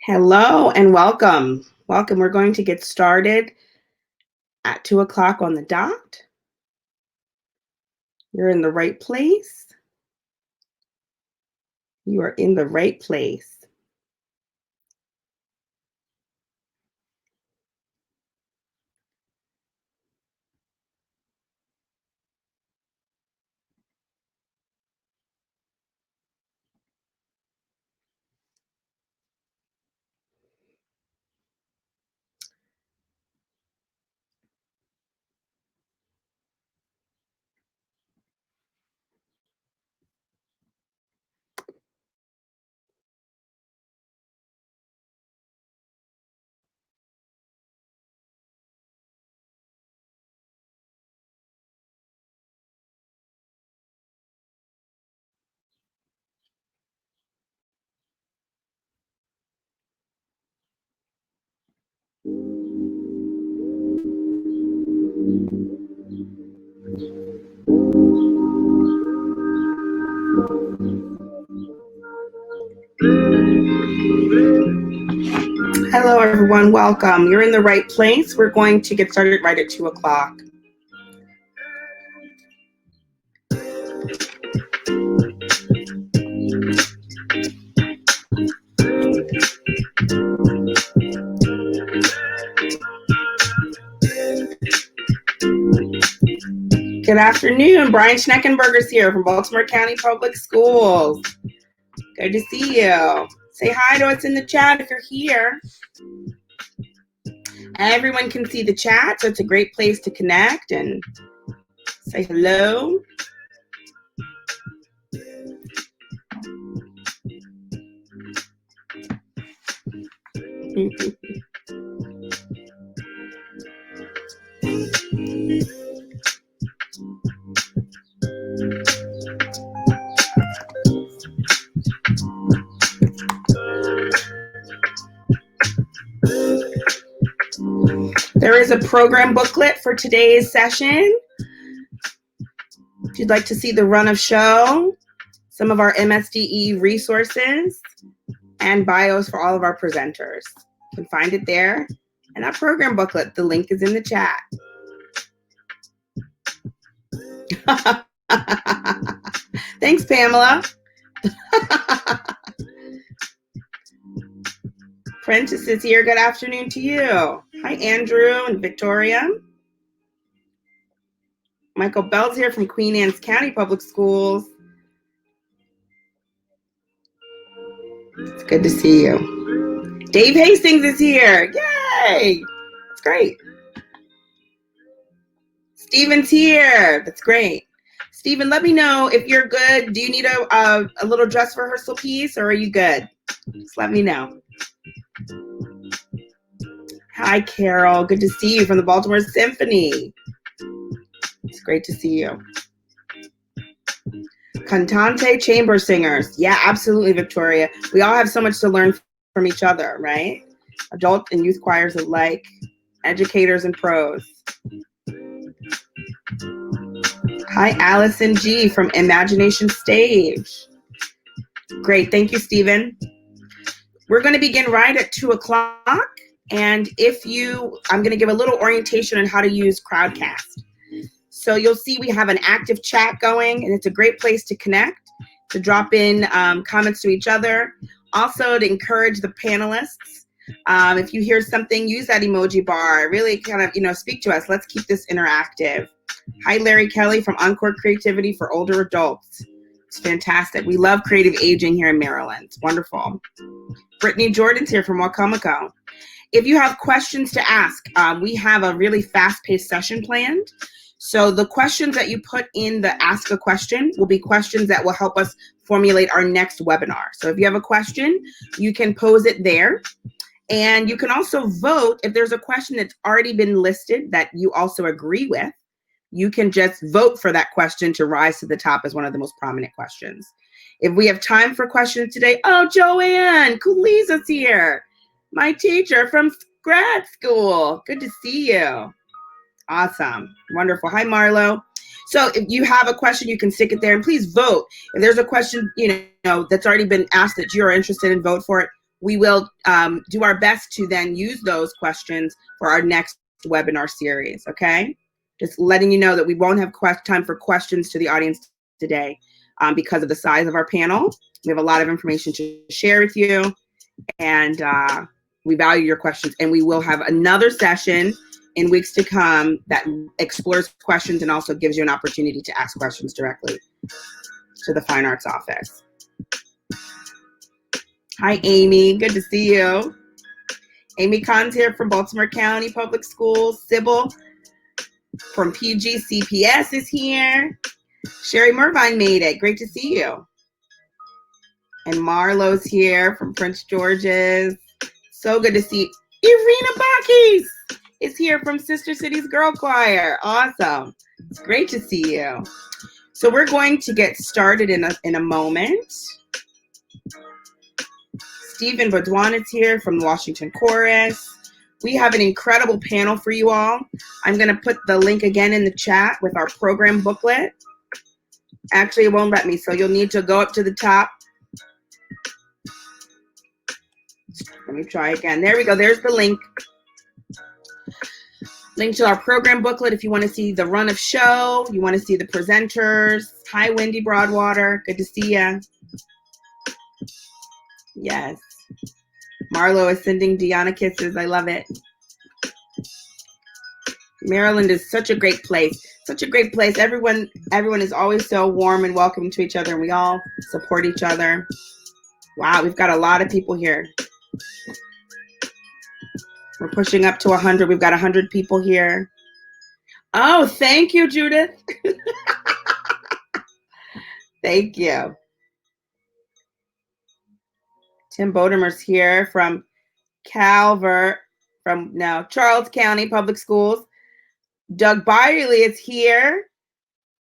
Hello and welcome. Welcome. We're going to get started at 2 o'clock on the dot. You're in the right place. You are in the right place. Hello, everyone. Welcome. You're in the right place. We're going to get started right at 2 o'clock. Good afternoon. Brian Schneckenberger's here from Baltimore County Public Schools. Good to see you. Say hi to us in the chat if you're here. Everyone can see the chat, so it's a great place to connect and say hello. There is a program booklet for today's session. If you'd like to see the run of show, some of our MSDE resources, and bios for all of our presenters. You can find it there. And that program booklet, the link is in the chat. Thanks, Pamela. Prentice is here. Good afternoon to you. Hi, Andrew and Victoria. Michael Bell's here from Queen Anne's County Public Schools. It's good to see you. Dave Hastings is here. Yay! That's great. Steven's here. That's great. Steven, let me know if you're good. Do you need a little dress rehearsal piece, or are you good? Just let me know. Hi, Carol. Good to see you from the Baltimore Symphony. It's great to see you. Cantante chamber singers. Yeah, absolutely, Victoria. We all have so much to learn from each other, right? Adult and youth choirs alike, educators and pros. Hi, Allison G. from Imagination Stage. Great. Thank you, Stephen. We're going to begin right at 2 o'clock. And I'm going to give a little orientation on how to use Crowdcast. So you'll see we have an active chat going, and it's a great place to connect, to drop in comments to each other. Also to encourage the panelists. If you hear something, use that emoji bar. Really kind of, speak to us. Let's keep this interactive. Hi, Larry Kelly from Encore Creativity for Older Adults. It's fantastic. We love creative aging here in Maryland. It's wonderful. Brittany Jordan's here from Wacomico. If you have questions to ask, we have a really fast-paced session planned. So the questions that you put in the Ask a Question will be questions that will help us formulate our next webinar. So if you have a question, you can pose it there. And you can also vote if there's a question that's already been listed that you also agree with. You can just vote for that question to rise to the top as one of the most prominent questions. If we have time for questions today, oh, Joanne Kuliza's here, my teacher from grad school. Good to see you. Awesome. Wonderful. Hi, Marlo. So if you have a question, you can stick it there, and please vote. If there's a question, that's already been asked that you're interested in, vote for it. we will do our best to then use those questions for our next webinar series, okay? Just letting you know that we won't have time for questions to the audience today because of the size of our panel. We have a lot of information to share with you, and we value your questions. And we will have another session in weeks to come that explores questions and also gives you an opportunity to ask questions directly to the Fine Arts Office. Hi, Amy. Good to see you. Amy Kahn's here from Baltimore County Public Schools. Sybil from PGCPS is here. Sherry Mervine made it. Great to see you. And Marlo's here from Prince George's. So good to see Irina Bakis is here from Sister Cities Girl Choir. Awesome. It's great to see you. So we're going to get started in a moment. Stephen Borduan is here from the Washington Chorus. We have an incredible panel for you all. I'm going to put the link again in the chat with our program booklet. Actually, it won't let me, so you'll need to go up to the top. Let me try again. There we go. There's the link. Link to our program booklet if you want to see the run of show, you want to see the presenters. Hi, Wendy Broadwater. Good to see you. Yes. Marlo is sending Deanna kisses. I love it. Maryland is such a great place. Such a great place. Everyone is always so warm and welcoming to each other, and we all support each other. Wow, we've got a lot of people here. We're pushing up to 100. We've got 100 people here. Oh, thank you, Judith. Thank you. Tim Bodemer's here from Charles County Public Schools. Doug Byerly is here.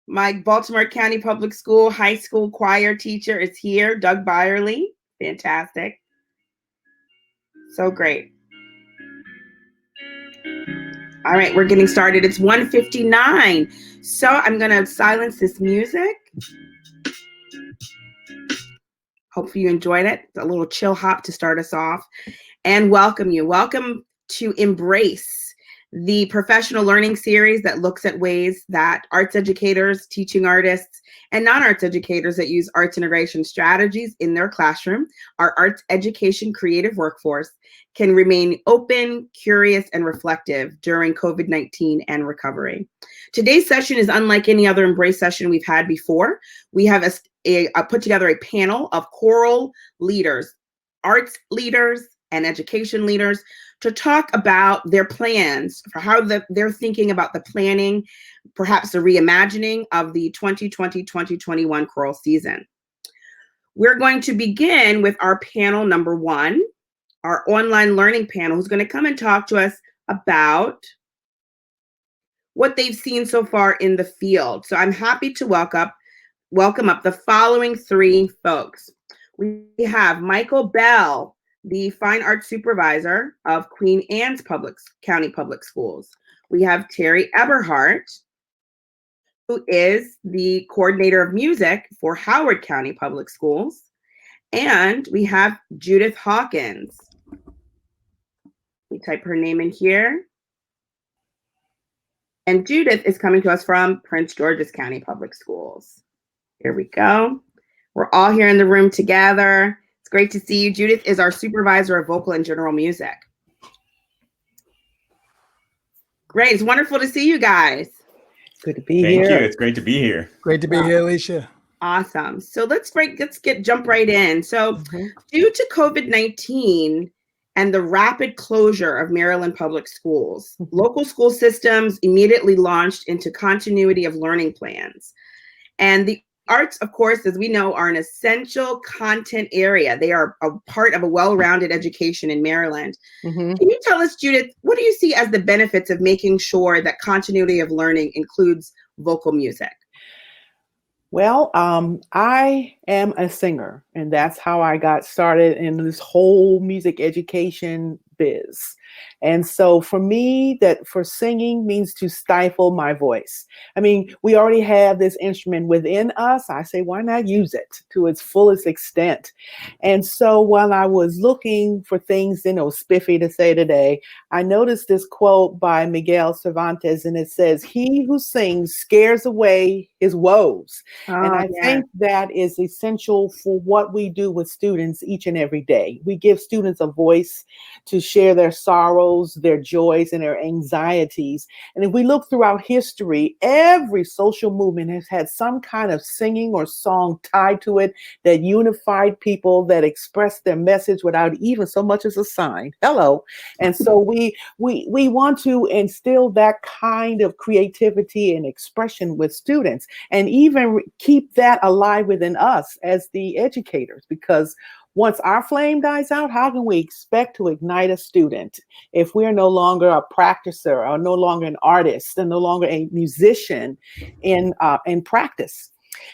My Baltimore County Public School high school choir teacher is here. Doug Byerly. Fantastic. So great. All right, we're getting started. It's 1:59. So I'm going to silence this music. Hopefully you enjoyed it. A little chill hop to start us off. And welcome you. Welcome to Embrace, the professional learning series that looks at ways that arts educators, teaching artists, and non-arts educators that use arts integration strategies in their classroom, our arts education creative workforce, can remain open, curious, and reflective during COVID-19 and recovery. Today's session is unlike any other Embrace session we've had before. We have put together a panel of choral leaders, arts leaders, and education leaders to talk about their plans for how they're thinking about the planning, perhaps the reimagining of the 2020-2021 choral season. We're going to begin with our panel number one, our online learning panel, who's going to come and talk to us about what they've seen so far in the field. So I'm happy to welcome up the following three folks. We have Michael Bell, the Fine Arts Supervisor of Queen Anne's County Public Schools. We have Terry Eberhardt, who is the Coordinator of Music for Howard County Public Schools. And we have Judith Hawkins. We type her name in here. And Judith is coming to us from Prince George's County Public Schools. Here we go. We're all here in the room together. It's great to see you. Judith is our Supervisor of Vocal and General Music. Great. It's wonderful to see you guys. Good to be here. Thank you. It's great to be here. Great to be here, Alicia. Awesome. So let's jump right in. So due to COVID-19 and the rapid closure of Maryland public schools, local school systems immediately launched into continuity of learning plans. And the arts, of course, as we know, are an essential content area. They are a part of a well-rounded education in Maryland. Can you tell us, Judith, what do you see as the benefits of making sure that continuity of learning includes vocal music? Well, I am a singer, and that's how I got started in this whole music education biz. And so for me, that for singing means to stifle my voice. I mean, we already have this instrument within us. I say, why not use it to its fullest extent? And so while I was looking for things, spiffy to say today, I noticed this quote by Miguel Cervantes, and it says, "He who sings scares away his woes." And Oh, I yeah. think that is essential for what we do with students each and every day. We give students a voice to share their sorrows, their joys, and their anxieties. And if we look throughout history, every social movement has had some kind of singing or song tied to it that unified people, that expressed their message without even so much as a sign. Hello. And so we want to instill that kind of creativity and expression with students, and even keep that alive within us as the educators, because once our flame dies out, how can we expect to ignite a student if we're no longer a practicer, or no longer an artist, and no longer a musician in practice?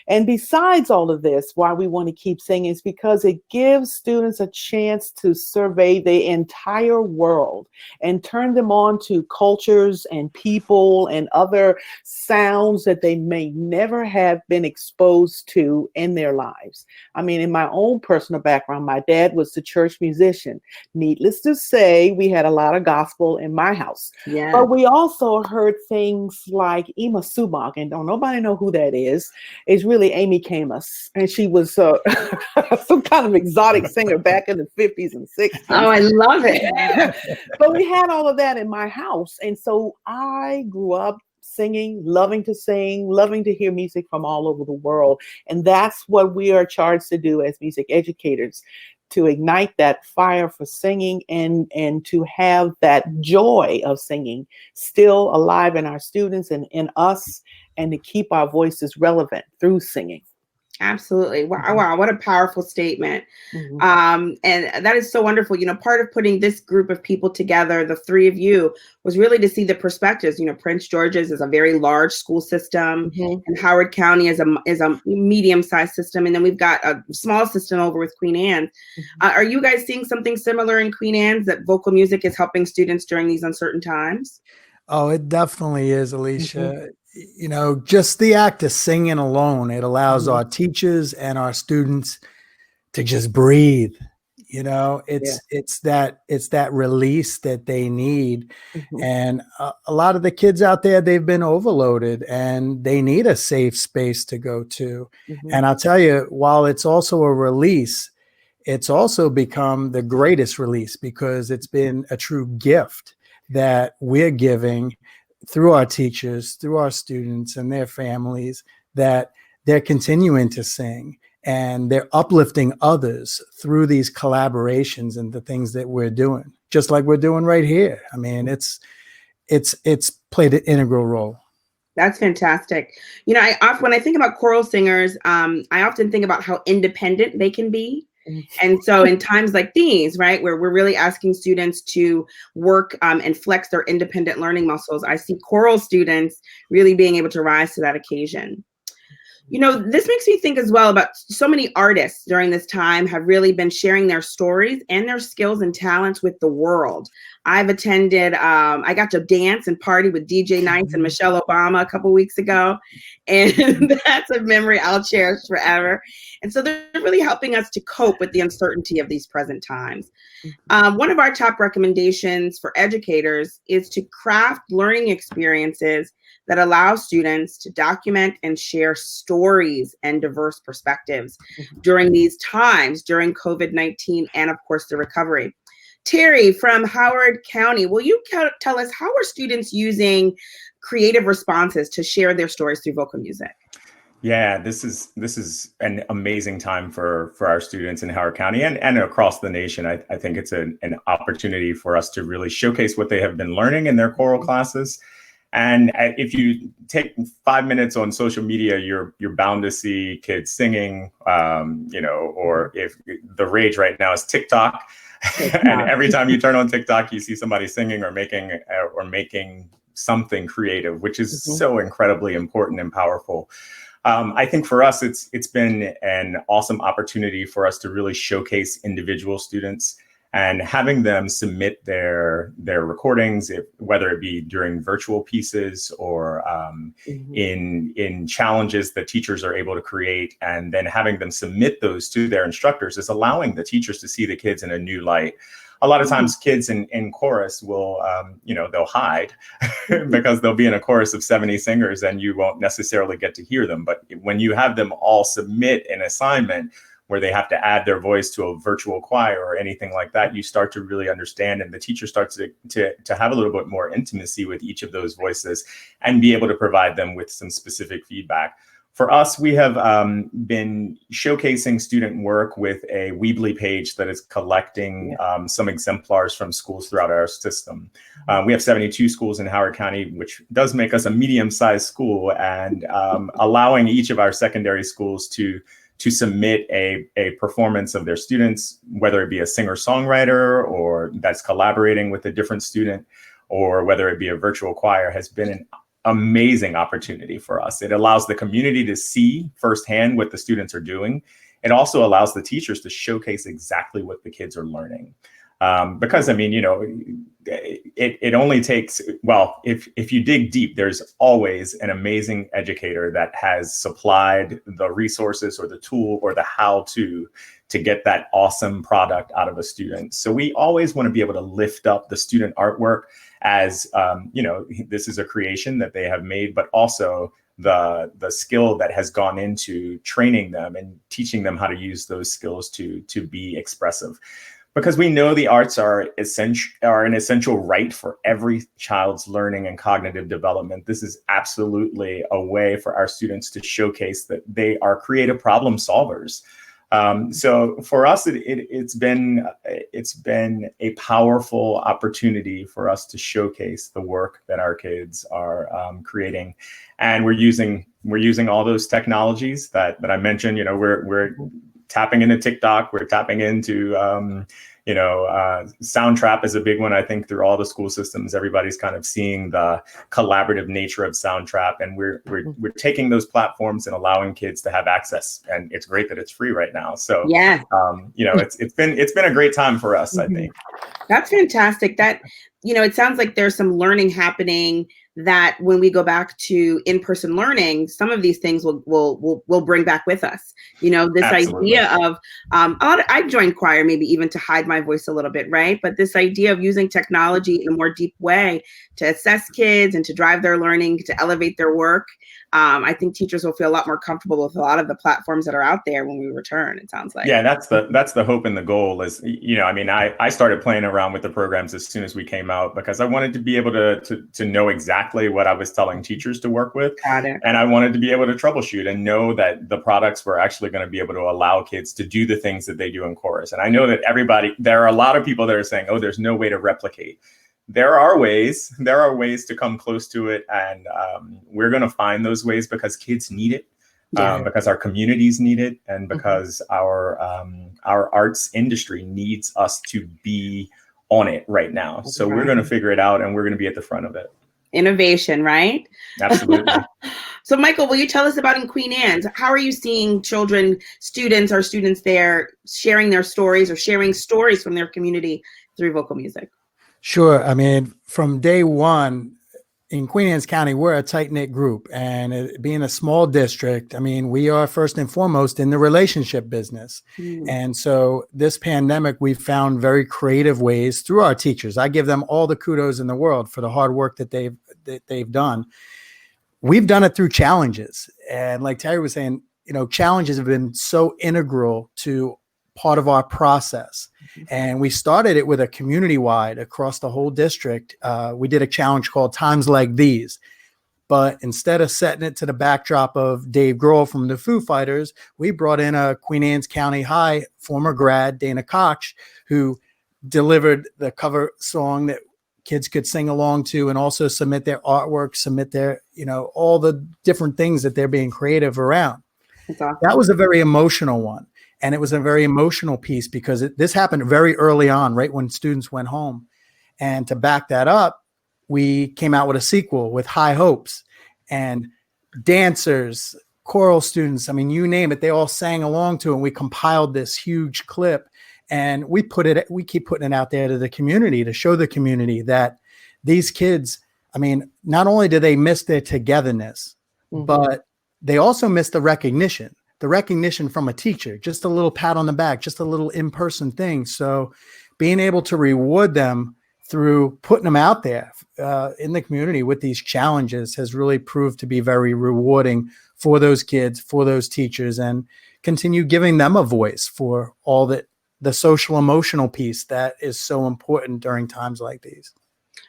And besides all of this, why we want to keep singing is because it gives students a chance to survey the entire world and turn them on to cultures and people and other sounds that they may never have been exposed to in their lives. I mean, in my own personal background, my dad was the church musician. Needless to say, we had a lot of gospel in my house. Yeah. But we also heard things like Ima Subak, and don't nobody know who that is. It's really Amy Camus, and she was some kind of exotic singer back in the 50s and 60s. Oh, I love it. But we had all of that in my house, and so I grew up singing, loving to sing, loving to hear music from all over the world. And that's what we are charged to do as music educators, to ignite that fire for singing, and to have that joy of singing still alive in our students and in us, and to keep our voices relevant through singing. Absolutely. Wow, wow, what a powerful statement. Mhm. And that is so wonderful. Part of putting this group of people together, the three of you, was really to see the perspectives. Prince George's is a very large school system, Mhm. and Howard County is a medium-sized system, and then we've got a small system over with Queen Anne's. Are you guys seeing something similar in Queen Anne's, that vocal music is helping students during these uncertain times? Oh, it definitely is, Mhm. Alicia. Just the act of singing alone, it allows Mhm. our teachers and our students to just breathe. Yeah. It's that release that they need. Mhm. And a lot of the kids out there, they've been overloaded and they need a safe space to go to. Mhm. And I'll tell you, while it's also a release, it's also become the greatest release, because it's been a true gift that we're giving through our teachers, through our students and their families, that they're continuing to sing and they're uplifting others through these collaborations and the things that we're doing, just like we're doing right here. I mean, it's played an integral role. That's fantastic. When I think about choral singers, I often think about how independent they can be. And so in times like these, right, where we're really asking students to work and flex their independent learning muscles, I see choral students really being able to rise to that occasion. This makes me think as well about so many artists during this time have really been sharing their stories and their skills and talents with the world. I've attended, I got to dance and party with DJ Nights and Michelle Obama a couple weeks ago. And that's a memory I'll cherish forever. And so they're really helping us to cope with the uncertainty of these present times. One of our top recommendations for educators is to craft learning experiences that allow students to document and share stories and diverse perspectives during these times, during COVID-19, and of course the recovery. Terry from Howard County, will you tell us, how are students using creative responses to share their stories through vocal music? Yeah, this is an amazing time for our students in Howard County and across the nation. I think it's an opportunity for us to really showcase what they have been learning in their choral classes. And if you take 5 minutes on social media, you're bound to see kids singing, or if the rage right now is TikTok. And every time you turn on TikTok, you see somebody singing or making something creative, which is so incredibly important and powerful. I think for us, it's been an awesome opportunity for us to really showcase individual students and having them submit their recordings, whether it be during virtual pieces or in challenges that teachers are able to create, and then having them submit those to their instructors is allowing the teachers to see the kids in a new light. A lot of times kids in chorus will, they'll hide because they'll be in a chorus of 70 singers and you won't necessarily get to hear them. But when you have them all submit an assignment where they have to add their voice to a virtual choir or anything like that, you start to really understand, and the teacher starts to have a little bit more intimacy with each of those voices and be able to provide them with some specific feedback. For us, we have been showcasing student work with a Weebly page that is collecting some exemplars from schools throughout our system. We have 72 schools in Howard County, which does make us a medium-sized school, and allowing each of our secondary schools to submit a performance of their students, whether it be a singer-songwriter or that's collaborating with a different student, or whether it be a virtual choir, has been an amazing opportunity for us. It allows the community to see firsthand what the students are doing. It also allows the teachers to showcase exactly what the kids are learning. Because, I mean, it only takes, well, if you dig deep, there's always an amazing educator that has supplied the resources or the tool or the how to get that awesome product out of a student. So we always want to be able to lift up the student artwork as, this is a creation that they have made, but also the skill that has gone into training them and teaching them how to use those skills to be expressive. Because we know the arts are an essential right for every child's learning and cognitive development. This is absolutely a way for our students to showcase that they are creative problem solvers. So for us, it's been a powerful opportunity for us to showcase the work that our kids are creating, and we're using all those technologies that I mentioned. We're tapping into TikTok. We're tapping into Soundtrap is a big one. I think through all the school systems, everybody's kind of seeing the collaborative nature of Soundtrap, and we're taking those platforms and allowing kids to have access. And it's great that it's free right now. So yeah, it's been a great time for us. I think that's fantastic. That it sounds like there's some learning happening that when we go back to in-person learning, some of these things will bring back with us. This Absolutely. idea of I joined choir maybe even to hide my voice a little bit, right? But this idea of using technology in a more deep way to assess kids and to drive their learning, to elevate their work. I think teachers will feel a lot more comfortable with a lot of the platforms that are out there when we return, it sounds like. Yeah, that's the hope and the goal is, I started playing around with the programs as soon as we came out because I wanted to be able to know exactly what I was telling teachers to work with. Got it. And I wanted to be able to troubleshoot and know that the products were actually going to be able to allow kids to do the things that they do in chorus. And I know that there are a lot of people that are saying, oh, there's no way to replicate. There are ways to come close to it. And we're going to find those ways because kids need it, because our communities need it, and because our arts industry needs us to be on it right now. So we're going to figure it out, and we're going to be at the front of it. Innovation, right? Absolutely. So Michael, will you tell us about in Queen Anne's? How are you seeing students there sharing their stories or sharing stories from their community through vocal music? Sure. I mean, from day one in Queen Anne's County, we're a tight-knit group, and being a small district, I mean, we are first and foremost in the relationship business. And so this pandemic, we found very creative ways through our teachers. I give them all the kudos in the world for the hard work that they've done. We've done it through challenges. And like Terry was saying, challenges have been so integral to part of our process. And we started it with a community-wide across the whole district. We did a challenge called Times Like These. But instead of setting it to the backdrop of Dave Grohl from the Foo Fighters, we brought in a Queen Anne's County High former grad, Dana Koch, who delivered the cover song that kids could sing along to and also submit their artwork, submit their, all the different things that they're being creative around. Awesome. That was a very emotional one. And it was a very emotional piece because this happened very early on, right when students went home. And to back that up, we came out with a sequel with High Hopes, and dancers, choral students, I mean, you name it, they all sang along to it. And we compiled this huge clip. And we keep putting it out there to the community to show the community that these kids, I mean, not only do they miss their togetherness, but they also miss the recognition from a teacher, just a little pat on the back, just a little in-person thing. So being able to reward them through putting them out there in the community with these challenges has really proved to be very rewarding for those kids, for those teachers, and continue giving them a voice for all that the social emotional piece that is so important during times like these.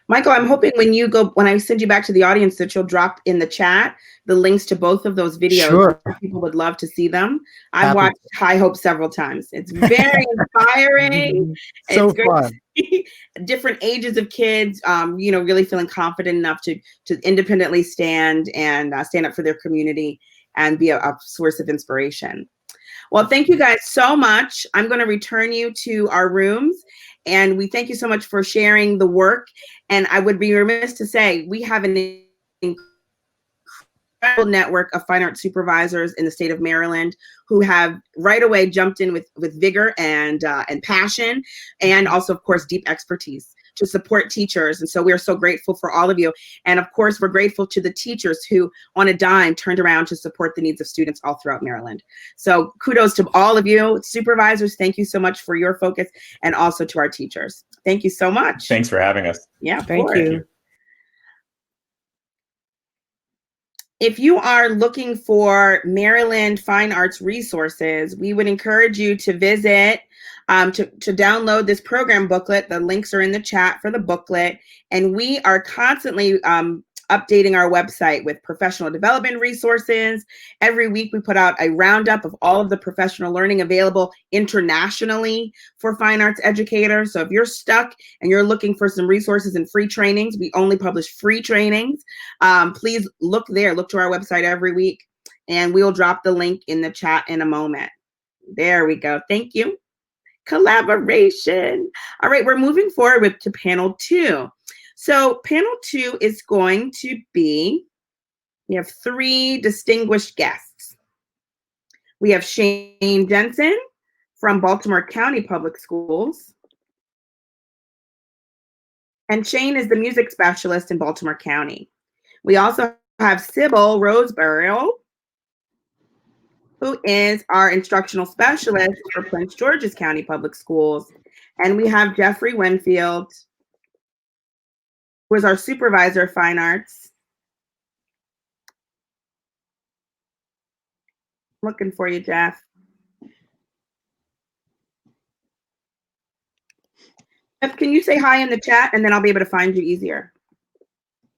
Michael, I'm hoping when I send you back to the audience that you'll drop in the chat the links to both of those videos. Sure. People would love to see them. I've watched High Hope several times. It's very inspiring. So it's great fun. to see different ages of kids, really feeling confident enough to independently stand and stand up for their community and be a source of inspiration. Well, thank you guys so much. I'm going to return you to our rooms. And we thank you so much for sharing the work. And I would be remiss to say we have an incredible network of fine arts supervisors in the state of Maryland who have right away jumped in with vigor and passion, and also, of course, deep expertise to support teachers. And so we are so grateful for all of you. And of course, we're grateful to the teachers who on a dime turned around to support the needs of students all throughout Maryland. So kudos to all of you. Supervisors, thank you so much for your focus, and also to our teachers. Thank you so much. Thanks for having us. Yeah, Thank you. If you are looking for Maryland fine arts resources, we would encourage you to visit, to download this program booklet. The links are in the chat for the booklet. And we are constantly updating our website with professional development resources. Every week we put out a roundup of all of the professional learning available internationally for fine arts educators. So if you're stuck and you're looking for some resources and free trainings, we only publish free trainings. Please look there, look to our website every week, and we'll drop the link in the chat in a moment. There we go. Thank you. Collaboration. All right, we're moving forward to panel 2. So panel 2 is going to be, we have 3 distinguished guests. We have Shane Jensen from Baltimore County Public Schools. And Shane is the music specialist in Baltimore County. We also have Sybil Roseborough, who is our instructional specialist for Prince George's County Public Schools. And we have Jeffrey Winfield, who is our supervisor of fine arts. Looking for you, Jeff. Jeff, can you say hi in the chat, and then I'll be able to find you easier?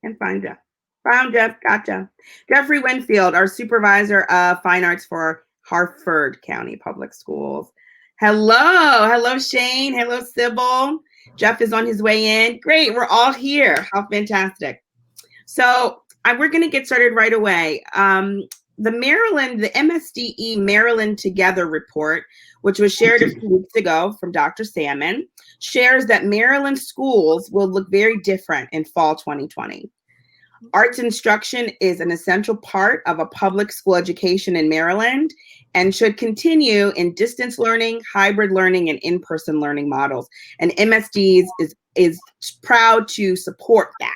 And find Jeff. Found Jeff, gotcha. Jeffrey Winfield, our supervisor of fine arts for Harford County Public Schools. Hello, Shane. Hello, Sybil. Jeff is on his way in. Great, we're all here. How fantastic. So we're going to get started right away. The MSDE Maryland Together report, which was shared a few weeks ago from Dr. Salmon, shares that Maryland schools will look very different in fall 2020. Arts instruction is an essential part of a public school education in Maryland and should continue in distance learning, hybrid learning, and in-person learning models. And MSD is proud to support that.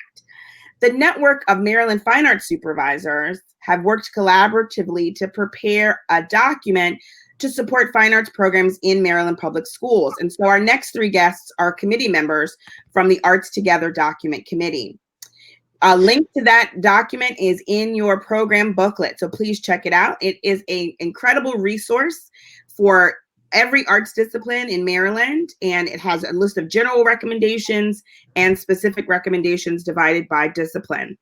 The network of Maryland fine arts supervisors have worked collaboratively to prepare a document to support fine arts programs in Maryland public schools. And so our next 3 guests are committee members from the Arts Together document committee. A link to that document is in your program booklet, so please check it out. It is an incredible resource for every arts discipline in Maryland, and it has a list of general recommendations and specific recommendations divided by discipline.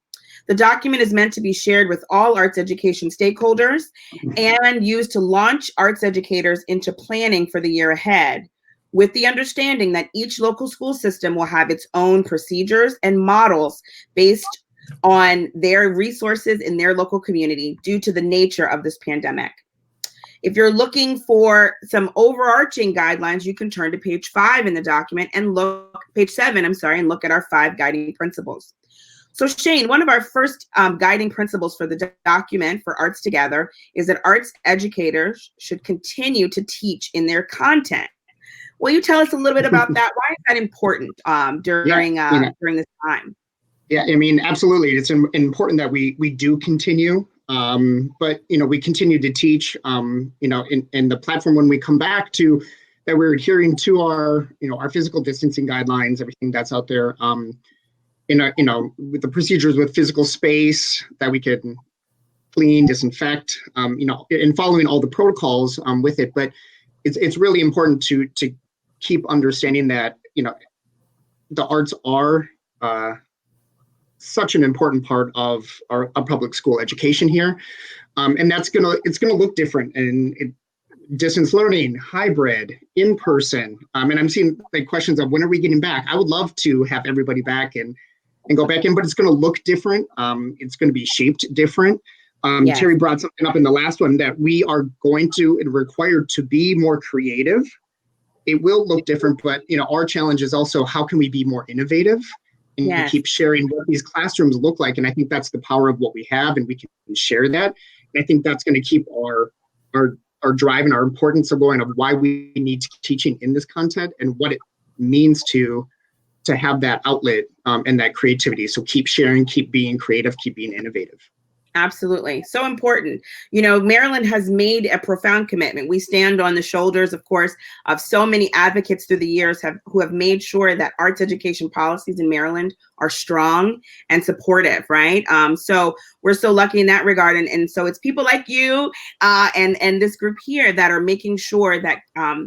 The document is meant to be shared with all arts education stakeholders and used to launch arts educators into planning for the year ahead, with the understanding that each local school system will have its own procedures and models based on their resources in their local community due to the nature of this pandemic. If you're looking for some overarching guidelines, you can turn to page 5 in the document and page 7, and look at our 5 guiding principles. So Shane, one of our first guiding principles for the document for Arts Together is that arts educators should continue to teach in their content. Will you tell us a little bit about that? Why is that important during this time? Yeah, I mean, absolutely. It's important that we do continue, but we continue to teach. In the platform when we come back to that, we're adhering to our our physical distancing guidelines, everything that's out there. With the procedures with physical space that we can clean, disinfect, and following all the protocols with it. But it's really important to keep understanding that the arts are such an important part of our public school education here, and it's gonna look different and distance learning, hybrid, in person, and I'm seeing questions of when are we getting back. I would love to have everybody back and go back in, but it's going to look different. It's going to be shaped different. Yes. Terry brought something up in the last one that we are required to be more creative. It will look different, but our challenge is also how can we be more innovative and yes. keep sharing what these classrooms look like. And I think that's the power of what we have, and we can share that. And I think that's going to keep our drive and our importance of why we need teaching in this content and what it means to have that outlet and that creativity. So keep sharing, keep being creative, keep being innovative. Absolutely. So important. Maryland has made a profound commitment. We stand on the shoulders, of course, of so many advocates through the years who have made sure that arts education policies in Maryland are strong and supportive, right? So we're so lucky in that regard. And so it's people like you and this group here that are making sure that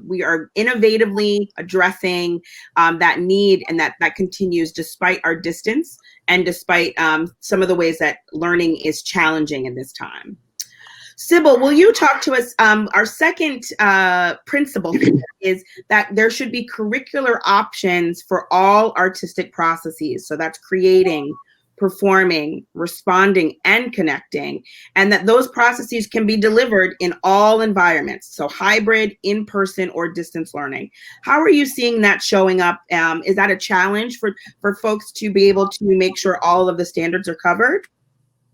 we are innovatively addressing that need, and that continues despite our distance and despite some of the ways that learning is challenging in this time. Sybil, will you talk to us? Our second principle is that there should be curricular options for all artistic processes. So that's creating, performing, responding, and connecting, and that those processes can be delivered in all environments. So hybrid, in-person, or distance learning. How are you seeing that showing up? Is that a challenge for folks to be able to make sure all of the standards are covered?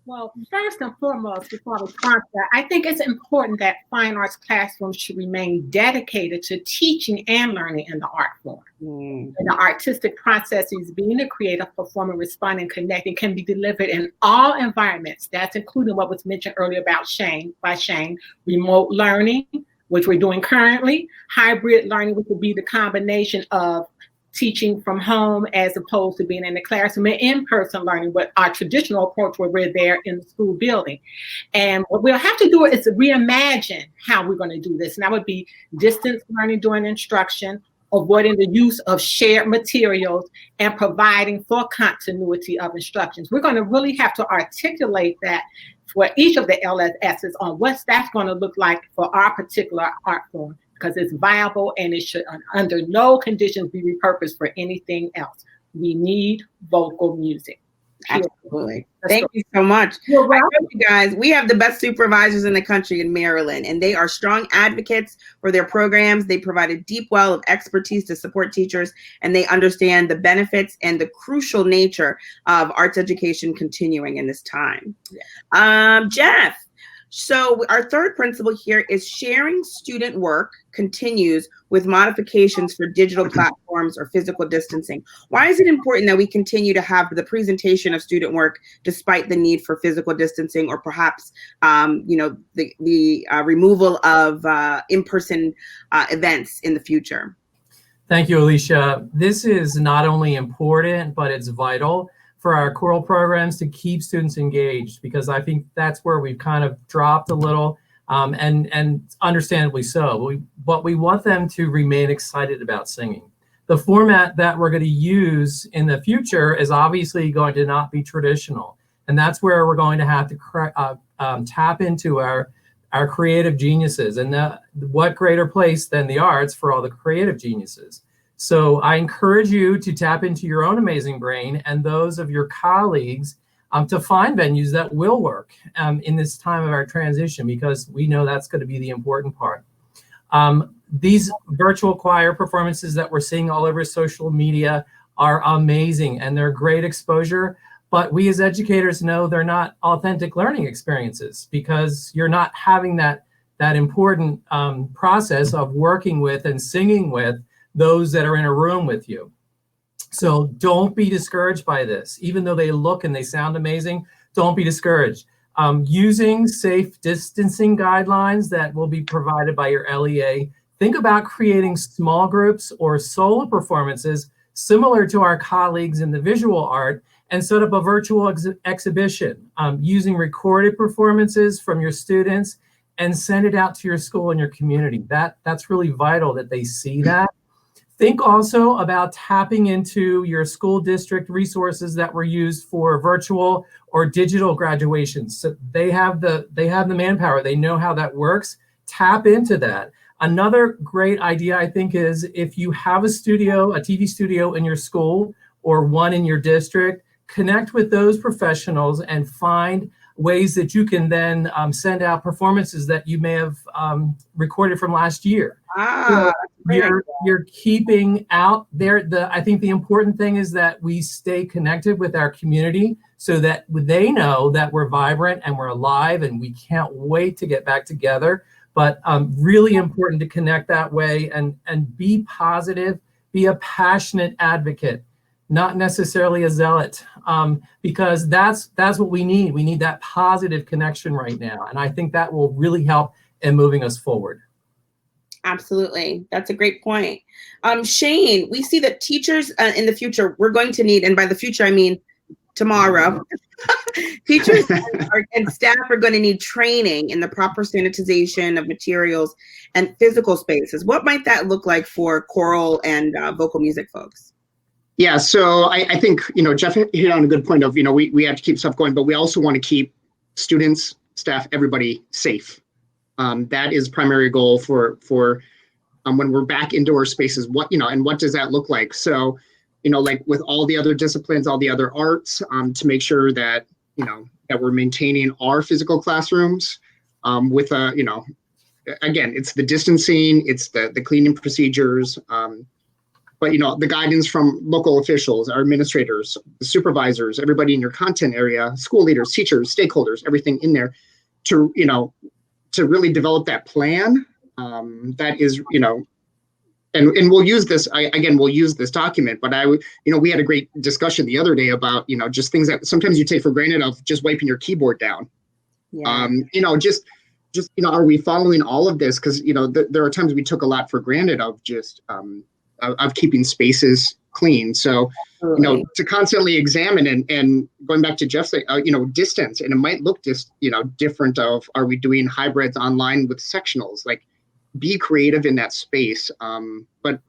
Well, first and foremost, before we start that, I think it's important that fine arts classrooms should remain dedicated to teaching and learning in the art form. And the artistic processes, being a creative, performing, responding, connecting, can be delivered in all environments. That's including what was mentioned earlier about Shane, remote learning, which we're doing currently, hybrid learning, which would be the combination of teaching from home as opposed to being in the classroom, and in-person learning, with our traditional approach where we're there in the school building. And what we'll have to do is reimagine how we're going to do this. And that would be distance learning during instruction, avoiding the use of shared materials, and providing for continuity of instructions. We're going to really have to articulate that for each of the LSSs on what that's going to look like for our particular art form, because it's viable and it should under no conditions be repurposed for anything else. We need vocal music. Absolutely. Thank you so much. I know you guys, we have the best supervisors in the country in Maryland, and they are strong advocates for their programs. They provide a deep well of expertise to support teachers, and they understand the benefits and the crucial nature of arts education continuing in this time. Jeff, so our third principle here is sharing student work continues with modifications for digital platforms or physical distancing. Why is it important that we continue to have the presentation of student work despite the need for physical distancing, or perhaps the removal of in-person events in the future? Thank you, Alicia. This is not only important, but it's vital for our choral programs to keep students engaged, because I think that's where we've kind of dropped a little, and understandably so. But we want them to remain excited about singing. The format that we're going to use in the future is obviously going to not be traditional, and that's where we're going to have to tap into our creative geniuses. And what greater place than the arts for all the creative geniuses? So I encourage you to tap into your own amazing brain and those of your colleagues to find venues that will work in this time of our transition, because we know that's going to be the important part. These virtual choir performances that we're seeing all over social media are amazing, and they're great exposure, but we as educators know they're not authentic learning experiences, because you're not having that important process of working with and singing with those that are in a room with you. So don't be discouraged by this. Even though they look and they sound amazing, don't be discouraged. Using safe distancing guidelines that will be provided by your LEA, think about creating small groups or solo performances similar to our colleagues in the visual art, and set up a virtual exhibition using recorded performances from your students and send it out to your school and your community. That's really vital that they see that. Think also about tapping into your school district resources that were used for virtual or digital graduations. So they have the manpower, they know how that works. Tap into that. Another great idea, I think, is if you have a studio, a TV studio in your school or one in your district, connect with those professionals and find ways that you can then send out performances that you may have recorded from last year. So you're keeping out there. I think the important thing is that we stay connected with our community so that they know that we're vibrant and we're alive and we can't wait to get back together. But really important to connect that way and be positive, be a passionate advocate, not necessarily a zealot, because that's what we need. We need that positive connection right now. And I think that will really help in moving us forward. Absolutely. That's a great point. Shane, we see that teachers in the future, we're going to need, and by the future, I mean tomorrow, teachers and staff are going to need training in the proper sanitization of materials and physical spaces. What might that look like for choral and vocal music folks? Yeah, so I think, Jeff hit on a good point of, we have to keep stuff going, but we also want to keep students, staff, everybody safe. That is primary goal for when we're back indoor spaces, and what does that look like? So, like with all the other disciplines, all the other arts, to make sure that, that we're maintaining our physical classrooms with again, it's the distancing, it's the cleaning procedures, but the guidance from local officials, our administrators, the supervisors, everybody in your content area, school leaders, teachers, stakeholders, everything in there to really develop that plan. That is, and we'll use this, we'll use this document, but we had a great discussion the other day about, just things that sometimes you take for granted of just wiping your keyboard down. Yeah. Just, are we following all of this? Because, there are times we took a lot for granted of just, of keeping spaces clean. So, to constantly examine and going back to Jeff's, distance, and it might look different of, are we doing hybrids online with sectionals? Like, be creative in that space. But,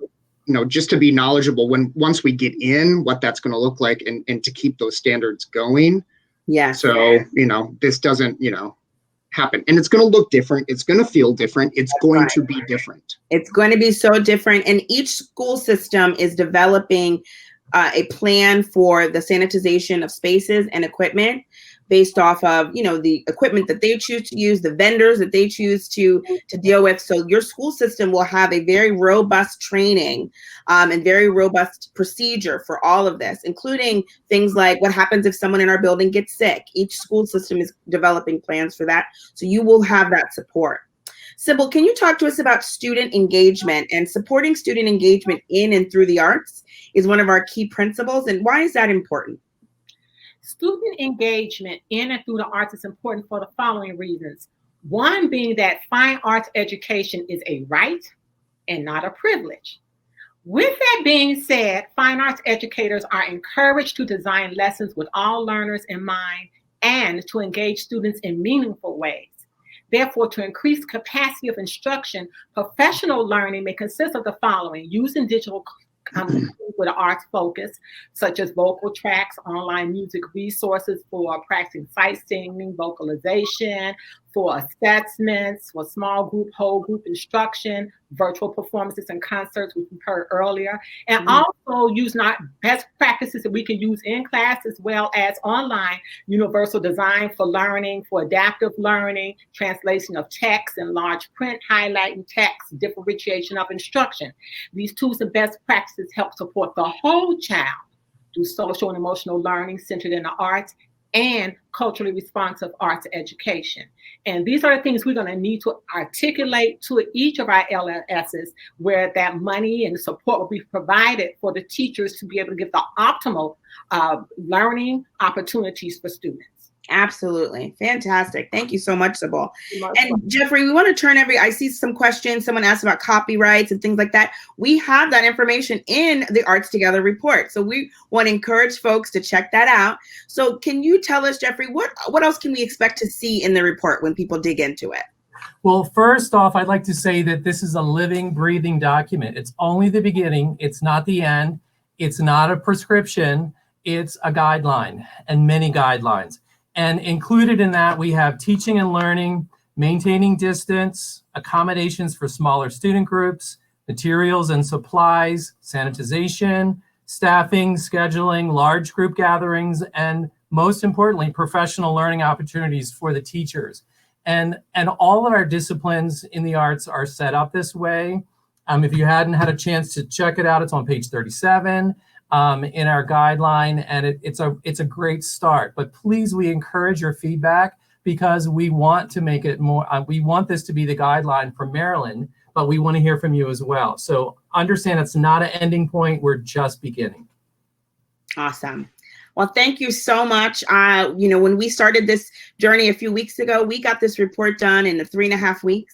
just to be knowledgeable once we get in, what that's going to look like and to keep those standards going. Yeah. So, this doesn't, happen, and it's going to look different, it's going to feel different, it's going to be different. It's going to be so different, and each school system is developing a plan for the sanitization of spaces and equipment based off of the equipment that they choose to use, the vendors that they choose to deal with. So your school system will have a very robust training and very robust procedure for all of this, including things like what happens if someone in our building gets sick. Each school system is developing plans for that, so you will have that support. Sybil, can you talk to us about student engagement? And supporting student engagement in and through the arts is one of our key principles, and why is that important? Student engagement in and through the arts is important for the following reasons. One being that fine arts education is a right and not a privilege. With that being said, fine arts educators are encouraged to design lessons with all learners in mind and to engage students in meaningful ways. Therefore, to increase capacity of instruction, professional learning may consist of the following: using digital with an arts focus, such as vocal tracks, online music resources for practicing sight singing, vocalization, for assessments, for small group, whole group instruction, virtual performances and concerts, which we heard earlier, and also using our best practices that we can use in class as well as online, universal design for learning, for adaptive learning, translation of text and large print, highlighting text, differentiation of instruction. These tools and best practices help support the whole child through social and emotional learning centered in the arts and culturally responsive arts education. And these are the things we're going to need to articulate to each of our LLSs, where that money and support will be provided for the teachers to be able to give the optimal learning opportunities for students. Absolutely. Fantastic. Thank you so much, Sybil. And Jeffrey, we want to turn I see some questions. Someone asked about copyrights and things like that. We have that information in the Arts Together report. So we want to encourage folks to check that out. So can you tell us, Jeffrey, what else can we expect to see in the report when people dig into it? Well, first off, I'd like to say that this is a living, breathing document. It's only the beginning. It's not the end. It's not a prescription. It's a guideline and many guidelines. And included in that, we have teaching and learning, maintaining distance, accommodations for smaller student groups, materials and supplies, sanitization, staffing, scheduling, large group gatherings, and most importantly, professional learning opportunities for the teachers. And all of our disciplines in the arts are set up this way. If you hadn't had a chance to check it out, it's on page 37. In our guideline, and it's a great start. But please, we encourage your feedback, because we want to make it more, we want this to be the guideline for Maryland, but we want to hear from you as well. So understand it's not an ending point, we're just beginning. Awesome. Well, thank you so much. When we started this journey a few weeks ago, we got this report done in 3.5 weeks.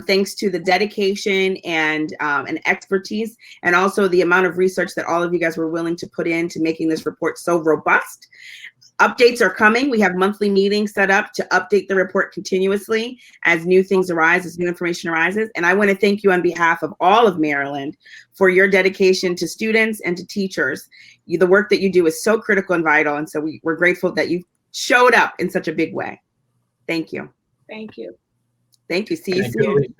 Thanks to the dedication and expertise, and also the amount of research that all of you guys were willing to put into making this report so robust. Updates are coming. We have monthly meetings set up to update the report continuously as new things arise, as new information arises. And I want to thank you on behalf of all of Maryland for your dedication to students and to teachers. The work that you do is so critical and vital. And so we're grateful that you showed up in such a big way. Thank you. Thank you. Thank you. See you soon.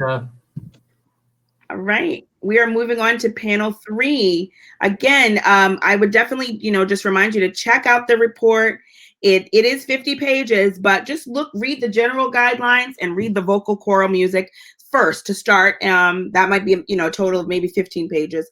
All right. We are moving on to panel 3. Again, I would definitely, just remind you to check out the report. It is 50 pages, but just read the general guidelines and read the vocal choral music first to start. That might be, a total of maybe 15 pages.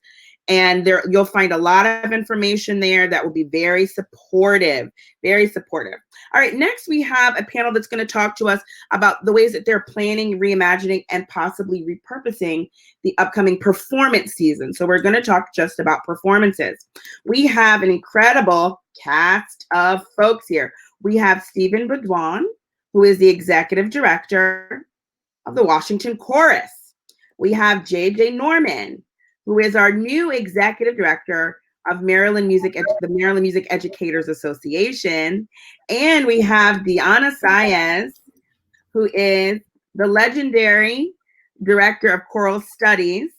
And you'll find a lot of information there that will be very supportive, very supportive. All right, next we have a panel that's going to talk to us about the ways that they're planning, reimagining, and possibly repurposing the upcoming performance season. So we're going to talk just about performances. We have an incredible cast of folks here. We have Stephen Borduan, who is the executive director of the Washington Chorus. We have JJ Norman, who is our new executive director of the Maryland Music Educators Association. And we have Deanna Saez, who is the legendary director of choral studies.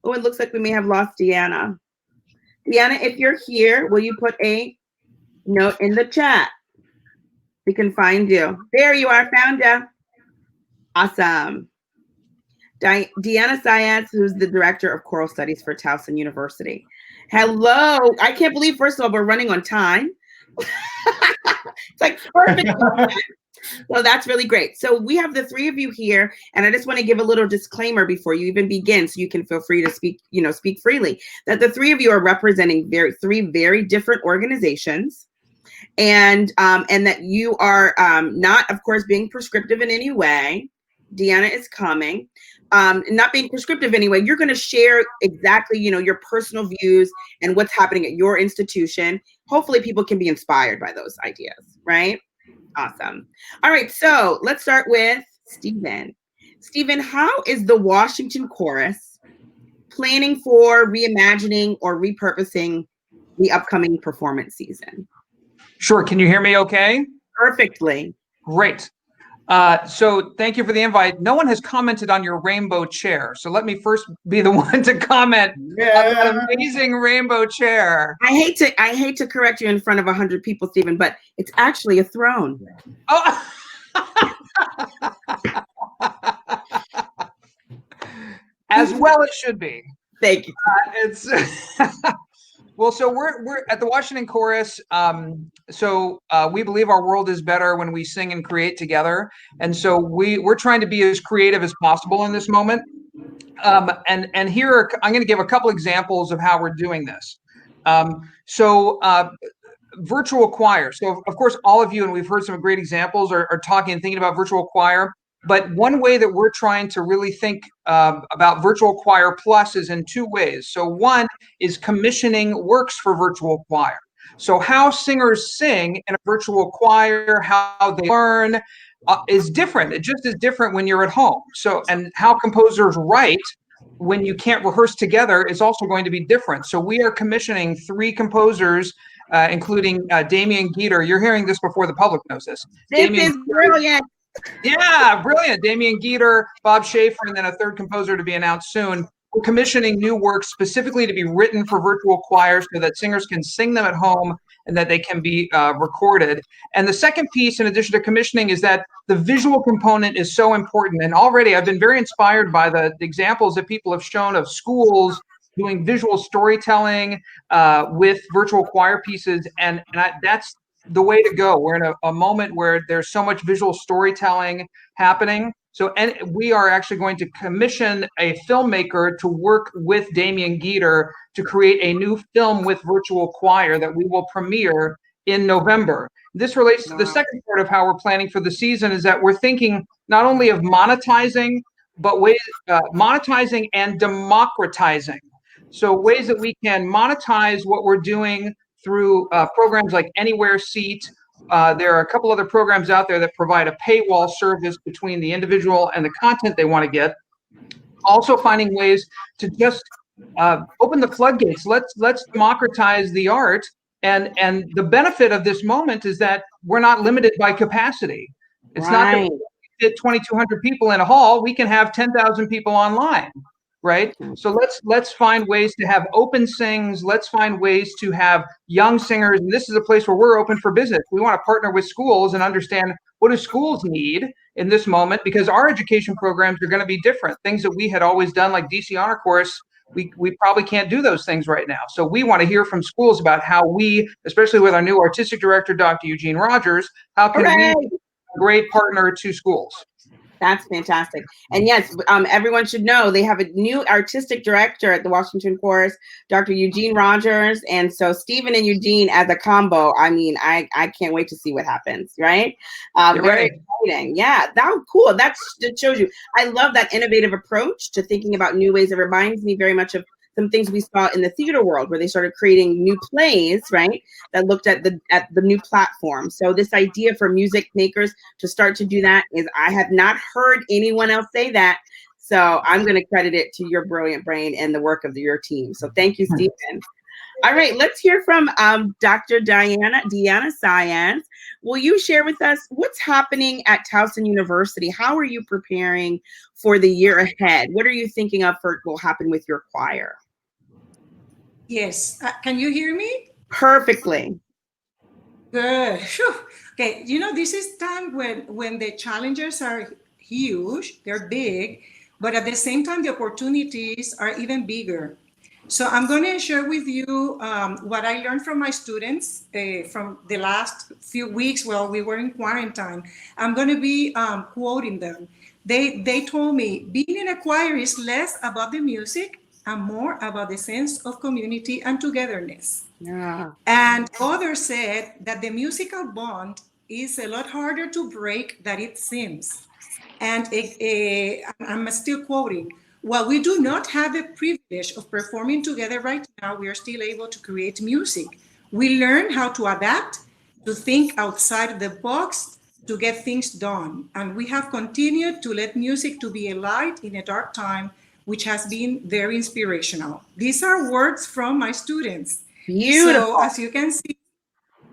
Oh, it looks like we may have lost Deanna. Deanna, if you're here, will you put a note in the chat? We can find you. There you are, found you. Awesome. Deanna Saez, who's the director of choral studies for Towson University. Hello. I can't believe, first of all, we're running on time. It's like perfect. Well, that's really great. So we have the 3 of you here, and I just want to give a little disclaimer before you even begin, so you can feel free to speak, speak freely, that the 3 of you are representing 3 very different organizations, and that you are not, of course, being prescriptive in any way. Deanna is coming. Not being prescriptive anyway, you're going to share exactly, your personal views and what's happening at your institution. Hopefully people can be inspired by those ideas, right? Awesome. All right, so let's start with Stephen. Stephen, how is the Washington Chorus planning for reimagining or repurposing the upcoming performance season? Sure. Can you hear me okay? Perfectly. Great. So thank you for the invite. No one has commented on your rainbow chair. So let me first be the one to comment on that amazing rainbow chair. I hate to correct you in front of 100 people, Stephen, but it's actually a throne. Oh. As well it should be. Thank you. It's well, so we're at the Washington Chorus. We believe our world is better when we sing and create together, and so we're trying to be as creative as possible in this moment. And here I'm going to give a couple examples of how we're doing this. virtual choir. So of course, all of you, and we've heard some great examples, are talking and thinking about virtual choir. But one way that we're trying to really think about virtual choir plus is in two ways. So one is commissioning works for virtual choir. So how singers sing in a virtual choir, how they learn is different. It just is different when you're at home. So, and how composers write when you can't rehearse together is also going to be different. So we are commissioning 3 composers, including Damien Geter. You're hearing this before the public knows this. This is brilliant. Yeah, brilliant. Damien Geter, Bob Schaefer, and then a 3rd composer to be announced soon. We're commissioning new works specifically to be written for virtual choirs so that singers can sing them at home and that they can be recorded. And the second piece, in addition to commissioning, is that the visual component is so important. And already I've been very inspired by the examples that people have shown of schools doing visual storytelling with virtual choir pieces. And that's the way to go. We're in a moment where there's so much visual storytelling happening. So, and we are actually going to commission a filmmaker to work with Damien Geter to create a new film with virtual choir that we will premiere in November. This relates to the second part of how we're planning for the season, is that we're thinking not only of monetizing, but monetizing and democratizing. So ways that we can monetize what we're doing through programs like Anywhere Seat. There are a couple other programs out there that provide a paywall service between the individual and the content they want to get. Also finding ways to just open the floodgates. Let's democratize the art. And the benefit of this moment is that we're not limited by capacity. It's not that we fit 2,200 people in a hall. We can have 10,000 people online. Right. So let's find ways to have open sings. Let's find ways to have young singers. And this is a place where we're open for business. We want to partner with schools and understand what do schools need in this moment, because our education programs are going to be different. Things that we had always done, like DC Honor Course, we probably can't do those things right now. So we want to hear from schools about how we, especially with our new artistic director, Dr. Eugene Rogers, how can we be a great partner to schools? That's fantastic. And yes, everyone should know they have a new artistic director at the Washington Chorus, Dr. Eugene Rogers. And so Stephen and Eugene as a combo, I mean, I can't wait to see what happens, right? Very exciting. Yeah, that was cool. That shows you. I love that innovative approach to thinking about new ways. It reminds me very much of some things we saw in the theater world where they started creating new plays, right, that looked at the new platform. So this idea for music makers to start to do that is, I have not heard anyone else say that. So I'm going to credit it to your brilliant brain and the work of your team. So thank you, Stephen. All right, let's hear from Dr. Deanna Sáenz. Will you share with us what's happening at Towson University? How are you preparing for the year ahead? What are you thinking of for what will happen with your choir? Yes. Can you hear me? Perfectly. Good. Whew. Okay. You know, this is time when the challenges are huge, they're big, but at the same time, the opportunities are even bigger. So I'm going to share with you what I learned from my students from the last few weeks while we were in quarantine. I'm going to be quoting them. They told me being in a choir is less about the music and more about the sense of community and togetherness. Yeah. And others said that the musical bond is a lot harder to break than it seems. And I'm still quoting, while we do not have the privilege of performing together right now, we are still able to create music. We learn how to adapt, to think outside the box, to get things done. And we have continued to let music to be a light in a dark time, which has been very inspirational. These are words from my students. Beautiful. So as you can see,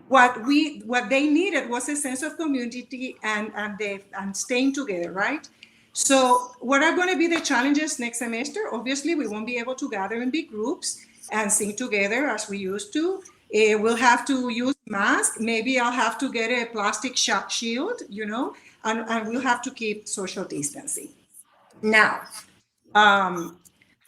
what they needed was a sense of community and staying together, right? So what are going to be the challenges next semester? Obviously, we won't be able to gather in big groups and sing together as we used to. We'll have to use masks. Maybe I'll have to get a plastic shield, you know, and we'll have to keep social distancing. Now, how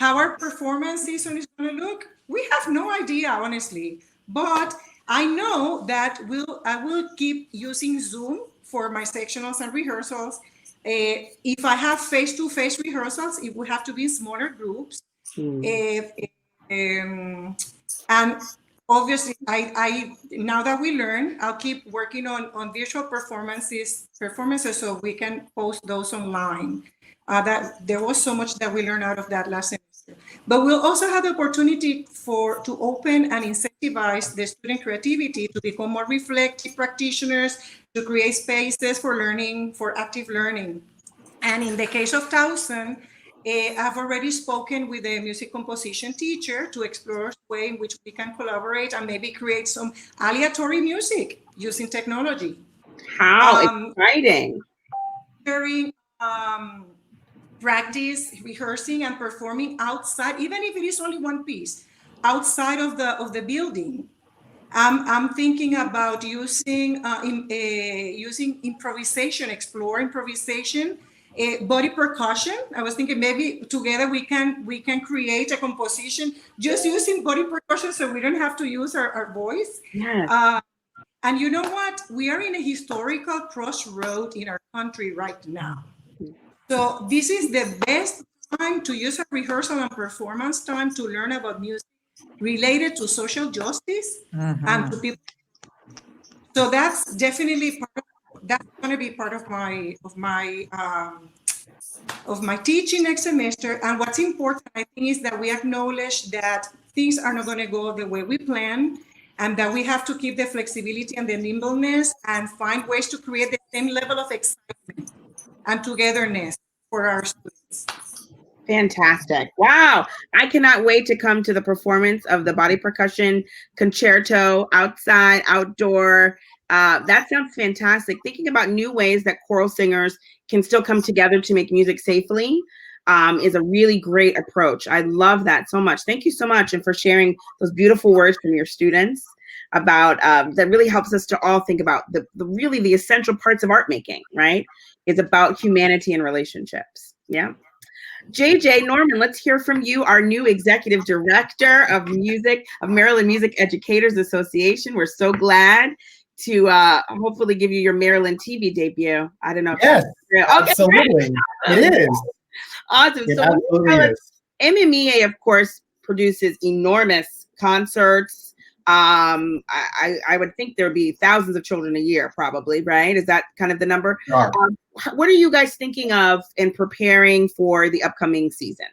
our performance season is going to look, we have no idea, honestly. But I know that I will keep using Zoom for my sectionals and rehearsals. If I have face-to-face rehearsals, it will have to be in smaller groups. And obviously, I now that we learn, I'll keep working on visual performances so we can post those online. That there was so much that we learned out of that last semester. But we'll also have the opportunity to open and incentivize the student creativity to become more reflective practitioners, to create spaces for learning, for active learning. And in the case of Towson, I've already spoken with a music composition teacher to explore a way in which we can collaborate and maybe create some aleatory music using technology. How exciting. During practice, rehearsing and performing outside, even if it is only one piece, outside of the building. I'm thinking about using improvisation, explore improvisation, body percussion. I was thinking maybe together we can create a composition just using body percussion, so we don't have to use our voice. Yes. And you know what? We are in a historical crossroad in our country right now. So this is the best time to use a rehearsal and performance time to learn about music related to social justice and to people. So that's definitely that's going to be part of my teaching next semester. And what's important, I think, is that we acknowledge that things are not going to go the way we plan, and that we have to keep the flexibility and the nimbleness and find ways to create the same level of excitement and togetherness for our students. Fantastic. Wow. I cannot wait to come to the performance of the body percussion concerto, outside, outdoor. That sounds fantastic. Thinking about new ways that choral singers can still come together to make music safely is a really great approach. I love that so much. Thank you so much, and for sharing those beautiful words from your students about that really helps us to all think about the really the essential parts of art making, right? It's about humanity and relationships. Yeah. JJ, Norman, let's hear from you, our new executive director of music of Maryland Music Educators Association. We're so glad to hopefully give you your Maryland TV debut. I don't know. Yes, absolutely. It is. Awesome. It So absolutely is. MMEA, of course, produces enormous concerts. I would think there would be thousands of children a year, probably, right? Is that kind of the number? Sure. What are you guys thinking of in preparing for the upcoming season?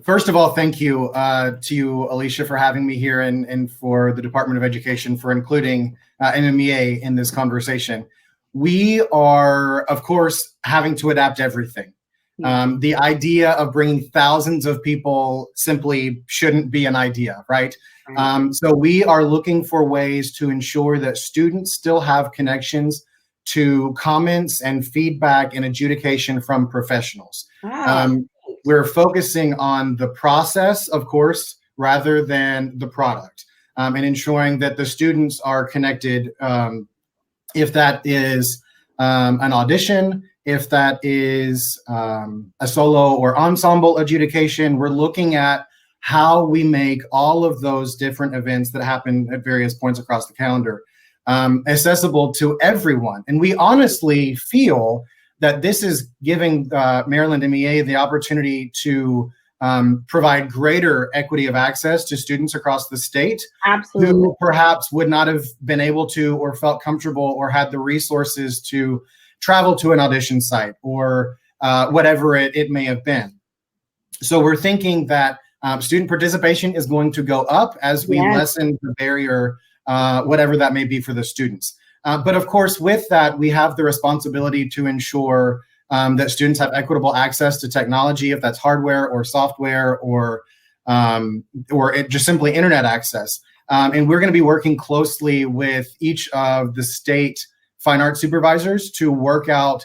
First of all, thank you to you, Alicia, for having me here, and for the Department of Education for including MMEA in this conversation. We are, of course, having to adapt everything. The idea of bringing thousands of people simply shouldn't be an idea, right? So we are looking for ways to ensure that students still have connections to comments and feedback and adjudication from professionals. We're focusing on the process, of course, rather than the product, and ensuring that the students are connected, if that is an audition, if that is a solo or ensemble adjudication. We're looking at how we make all of those different events that happen at various points across the calendar accessible to everyone. And we honestly feel that this is giving Maryland MEA the opportunity to provide greater equity of access to students across the state. Absolutely. Who perhaps would not have been able to, or felt comfortable, or had the resources to travel to an audition site, or whatever it may have been. So we're thinking that student participation is going to go up as we lessen the barrier, whatever that may be for the students. But of course, with that, we have the responsibility to ensure that students have equitable access to technology, if that's hardware or software, or just simply internet access. And we're going to be working closely with each of the state fine arts supervisors to work out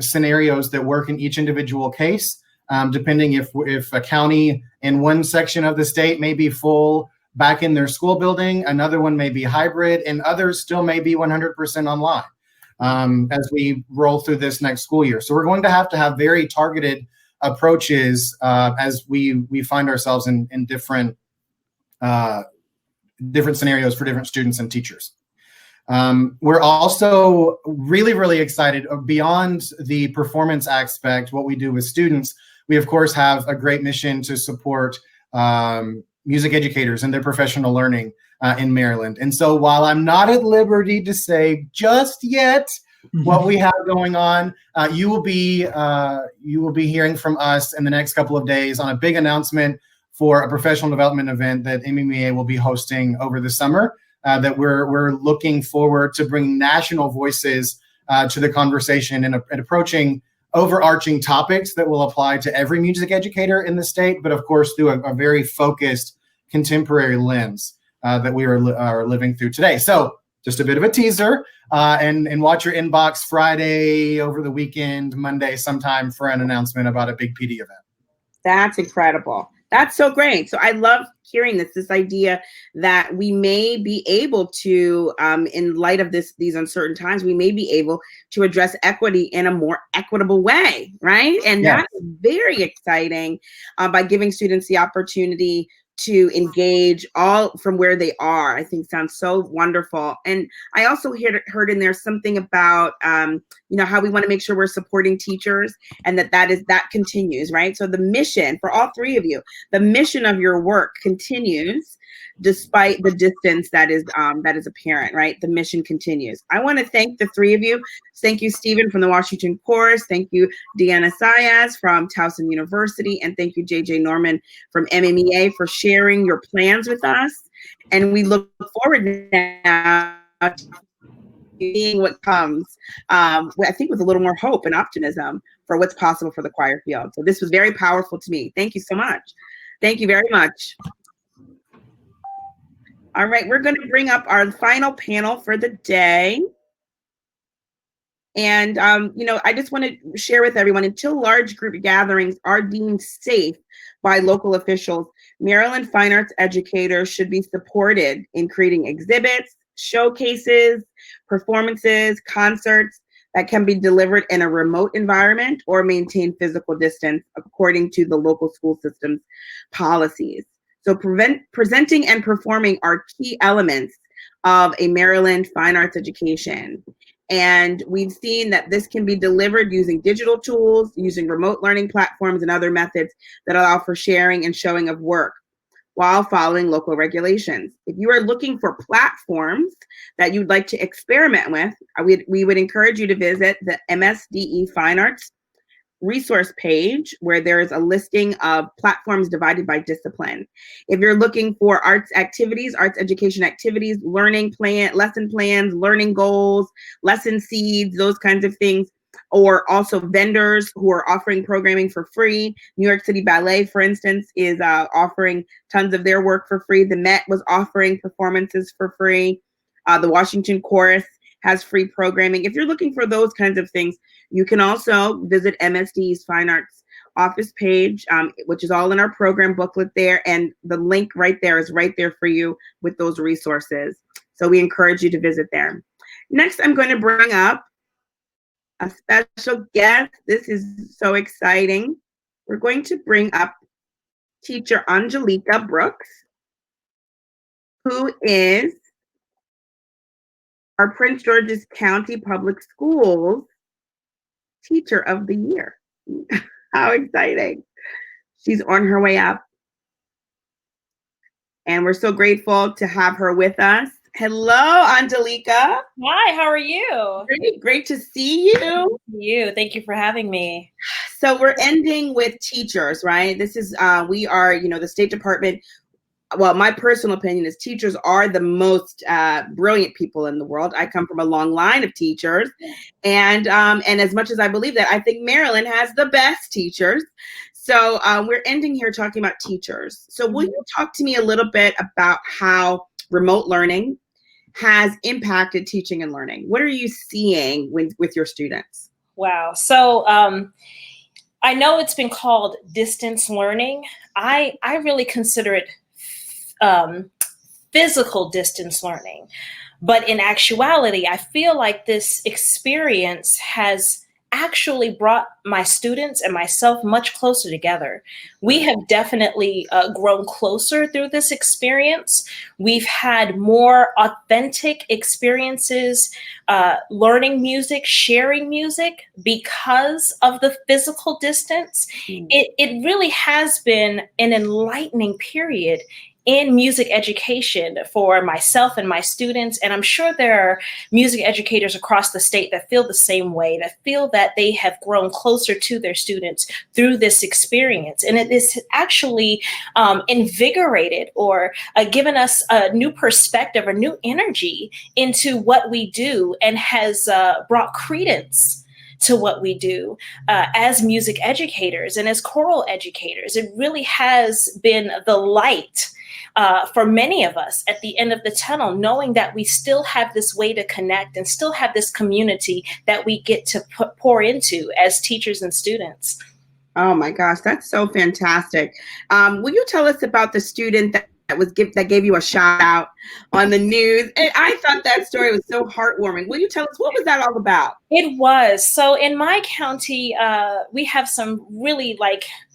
scenarios that work in each individual case, depending if a county in one section of the state may be full back in their school building, another one may be hybrid, and others still may be 100% online as we roll through this next school year. So we're going to have very targeted approaches as we find ourselves in different scenarios for different students and teachers. We're also really, really excited beyond the performance aspect, what we do with students. We, of course, have a great mission to support music educators and their professional learning in Maryland. And so while I'm not at liberty to say just yet what we have going on, you will be hearing from us in the next couple of days on a big announcement for a professional development event that MEMA will be hosting over the summer, that we're looking forward to bringing national voices to the conversation and approaching overarching topics that will apply to every music educator in the state, but of course through a very focused contemporary lens that we are living through today. So just a bit of a teaser, and watch your inbox Friday, over the weekend, Monday sometime for an announcement about a big PD event. That's incredible. That's so great. So I love hearing this idea that we may be able to, in light of these uncertain times, we may be able to address equity in a more equitable way, right? And Yes. that's very exciting, by giving students the opportunity to engage all from where they are. I think sounds so wonderful. And I also heard in there something about, how we want to make sure we're supporting teachers, and that continues, right? So the mission for all three of you, the mission of your work continues despite the distance that is apparent, right? The mission continues. I want to thank the three of you. Thank you, Stephen from the Washington Chorus. Thank you, Deanna Sayas from Towson University. And thank you, JJ Norman from MEMA for sharing your plans with us. And we look forward now to seeing what comes, I think with a little more hope and optimism for what's possible for the choir field. So this was very powerful to me. Thank you so much. Thank you very much. All right, we're going to bring up our final panel for the day. And, I just want to share with everyone, until large group gatherings are deemed safe by local officials, Maryland fine arts educators should be supported in creating exhibits, showcases, performances, concerts that can be delivered in a remote environment or maintain physical distance according to the local school system's policies. So presenting and performing are key elements of a Maryland fine arts education. And we've seen that this can be delivered using digital tools, using remote learning platforms, and other methods that allow for sharing and showing of work while following local regulations. If you are looking for platforms that you'd like to experiment with, we would encourage you to visit the MSDE Fine Arts resource page, where there's a listing of platforms divided by discipline. If you're looking for arts activities, arts education activities, learning plan, lesson plans, learning goals, lesson seeds, those kinds of things, or also vendors who are offering programming for free. New York City Ballet, for instance, is offering tons of their work for free. The Met was offering performances for free. The Washington Chorus has free programming. If you're looking for those kinds of things, you can also visit MSD's Fine Arts office page, which is all in our program booklet there. And the link right there is right there for you with those resources. So we encourage you to visit there. Next, I'm going to bring up a special guest. This is so exciting. We're going to bring up teacher Angelica Brooks, who is our Prince George's County Public Schools Teacher of the Year. How exciting. She's on her way up. And we're so grateful to have her with us. Hello, Angelica. Hi, how are you? Great to see you. Thank you for having me. So we're ending with teachers, right? This is, we are, the State Department. Well, my personal opinion is teachers are the most brilliant people in the world. I come from a long line of teachers. And as much as I believe that, I think Maryland has the best teachers. So we're ending here talking about teachers. So will you talk to me a little bit about how remote learning has impacted teaching and learning? What are you seeing with your students? Wow. So I know it's been called distance learning. I really consider it physical distance learning. But in actuality, I feel like this experience has actually brought my students and myself much closer together. We have definitely grown closer through this experience. We've had more authentic experiences, learning music, sharing music because of the physical distance. It really has been an enlightening period in music education for myself and my students. And I'm sure there are music educators across the state that feel the same way, that feel that they have grown closer to their students through this experience. And it is actually invigorated or given us a new perspective or new energy into what we do, and has brought credence to what we do as music educators and as choral educators. It really has been the light for many of us at the end of the tunnel, knowing that we still have this way to connect and still have this community that we get to pour into as teachers and students. Oh my gosh, that's so fantastic. Will you tell us about the student that gave you a shout out on the news? And I thought that story was so heartwarming. Will you tell us, what was that all about? It was. So in my county, we have some really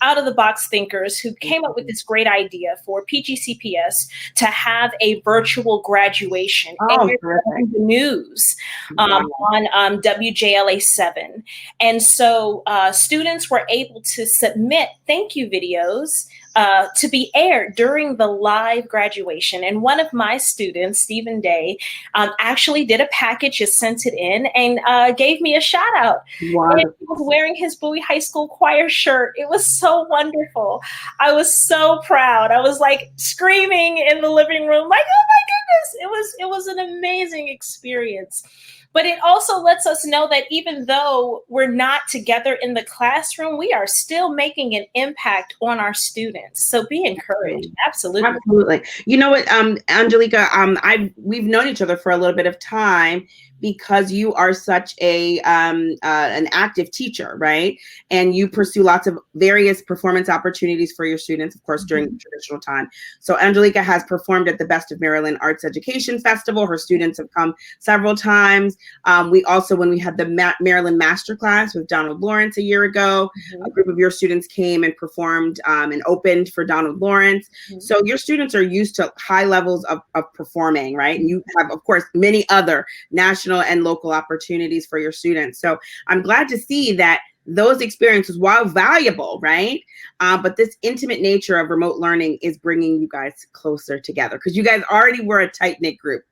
out of the box thinkers who came up with this great idea for PGCPS to have a virtual graduation. Oh, and the news on WJLA 7. And so students were able to submit thank you videos to be aired during the live graduation. And one of my students, Stephen Day, actually did a package, just sent it in, and gave me a shout out. Wow. And he was wearing his Bowie High School choir shirt. It was so wonderful. I was so proud. I was screaming in the living room, oh my goodness. It was an amazing experience. But it also lets us know that even though we're not together in the classroom, we are still making an impact on our students. So be encouraged. Absolutely. Absolutely. You know what, Angelica, we've known each other for a little bit of time, because you are such an active teacher, right? And you pursue lots of various performance opportunities for your students, of course, during the traditional time. So Angelica has performed at the Best of Maryland Arts Education Festival. Her students have come several times. We also, when we had the Maryland Masterclass with Donald Lawrence a year ago, a group of your students came and performed and opened for Donald Lawrence. So your students are used to high levels of performing, right? And you have, of course, many other national and local opportunities for your students. So I'm glad to see that those experiences, while valuable, right? But this intimate nature of remote learning is bringing you guys closer together, because you guys already were a tight-knit group.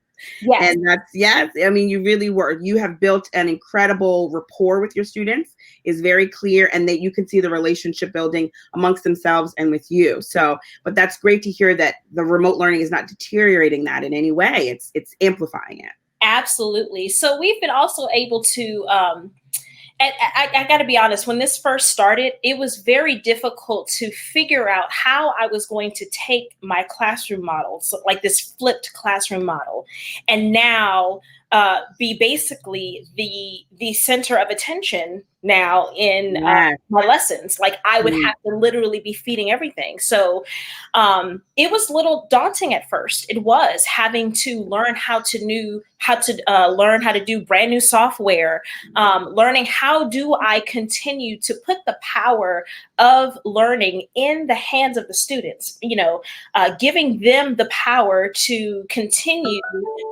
Yes. And yes, I mean, you really were. You have built an incredible rapport with your students, is very clear, and that you can see the relationship building amongst themselves and with you. So, but that's great to hear that the remote learning is not deteriorating that in any way. It's amplifying it. Absolutely. So we've been also able to, I got to be honest, when this first started, it was very difficult to figure out how I was going to take my classroom model, so this flipped classroom model, and now be basically the center of attention now in my lessons. I would have to literally be feeding everything. So it was a little daunting at first. It was having to learn how to do brand new software, learning how do I continue to put the power of learning in the hands of the students, giving them the power to continue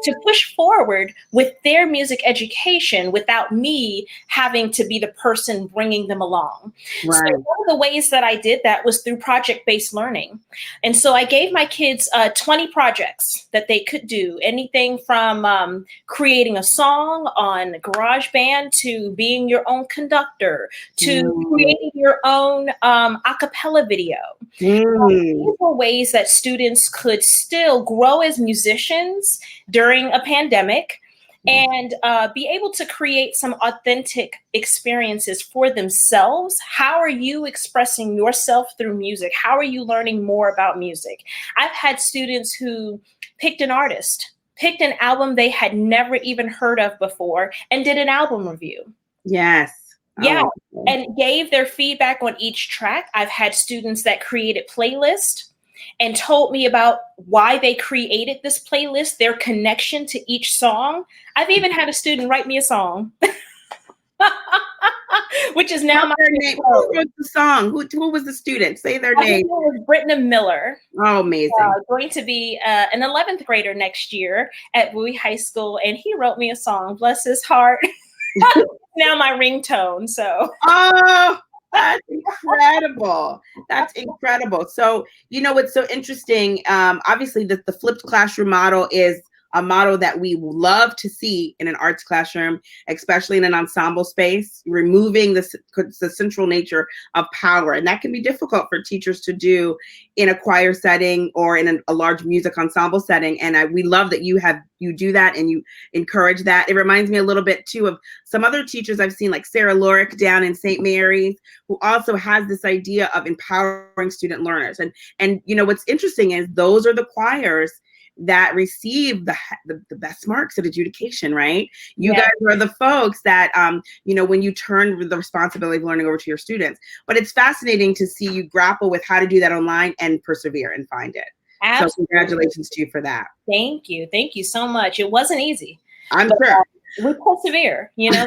to push forward with their music education without me having to be the person bringing them along. Right. So one of the ways that I did that was through project-based learning. And so I gave my kids 20 projects that they could do, anything from creating a song on GarageBand to being your own conductor to creating your own a cappella video. These were ways that students could still grow as musicians during a pandemic and be able to create some authentic experiences for themselves. How are you expressing yourself through music? How are you learning more about music? I've had students who picked an artist, picked an album they had never even heard of before, and did an album review. Yes. Yeah, and gave their feedback on each track. I've had students that created playlists and told me about why they created this playlist, their connection to each song. I've even had a student write me a song, which is now my name. Who wrote the song? Who was the student? Say their name. It was Brittany Miller. Oh, amazing. Going to be an 11th grader next year at Bowie High School, and he wrote me a song. Bless his heart. Now my ringtone. So. Oh, That's incredible. That's incredible. So, you know, what's so interesting, obviously the flipped classroom model is a model that we love to see in an arts classroom, especially in an ensemble space, removing the central nature of power. And that can be difficult for teachers to do in a choir setting or in a large music ensemble setting. And we love that you do that and you encourage that. It reminds me a little bit too of some other teachers I've seen, like Sarah Lorick down in St. Mary's, who also has this idea of empowering student learners. And you know, what's interesting is those are the choirs that receive the best marks at adjudication, right? You guys are the folks that, you know, when you turn the responsibility of learning over to your students. But it's fascinating to see you grapple with how to do that online and persevere and find it. Absolutely. So congratulations to you for that. Thank you. Thank you so much. It wasn't easy. I'm sure. We persevere, you know,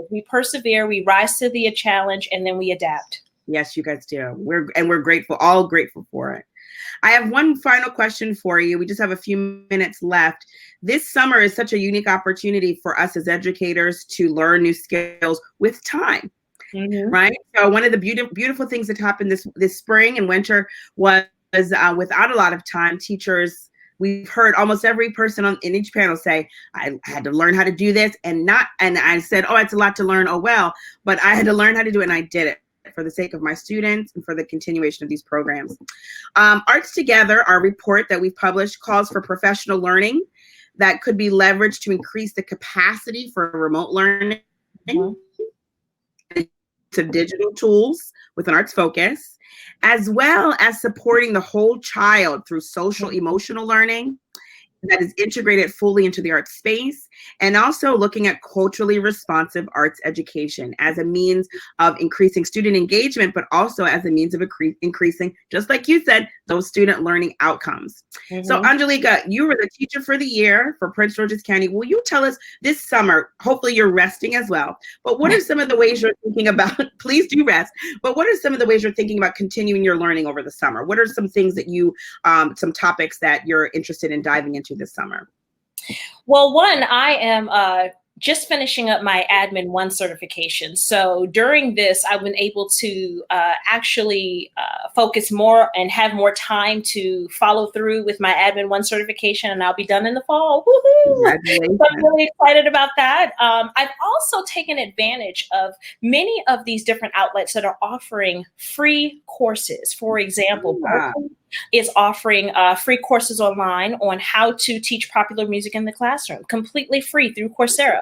we persevere, we rise to the challenge, and then we adapt. Yes, you guys do. We're grateful, all grateful for it. I have one final question for you. We just have a few minutes left. This summer is such a unique opportunity for us as educators to learn new skills with time, right? So one of the beautiful things that happened this spring and winter was without a lot of time, teachers, we've heard almost every person in each panel say, I had to learn how to do this and I said, oh, it's a lot to learn. Oh, well, but I had to learn how to do it and I did it for the sake of my students and for the continuation of these programs. Arts Together, our report that we've published, calls for professional learning that could be leveraged to increase the capacity for remote learning, to digital tools with an arts focus, as well as supporting the whole child through social emotional learning that is integrated fully into the arts space, and also looking at culturally responsive arts education as a means of increasing student engagement, but also as a means of increasing, just like you said, those student learning outcomes. So Angelica, you were the teacher for the year for Prince George's County. Will you tell us this summer, hopefully you're resting as well, but what are some of the ways you're thinking about, please do rest, but what are some of the ways you're thinking about continuing your learning over the summer? What are some things that you, some topics that you're interested in diving into this summer? Well, one, I am just finishing up my Admin 1 certification. So during this, I've been able to actually focus more and have more time to follow through with my Admin 1 certification, and I'll be done in the fall. Woohoo! So I'm really excited about that. I've also taken advantage of many of these different outlets that are offering free courses. For example, Borduan is offering free courses online on how to teach popular music in the classroom, completely free through Coursera.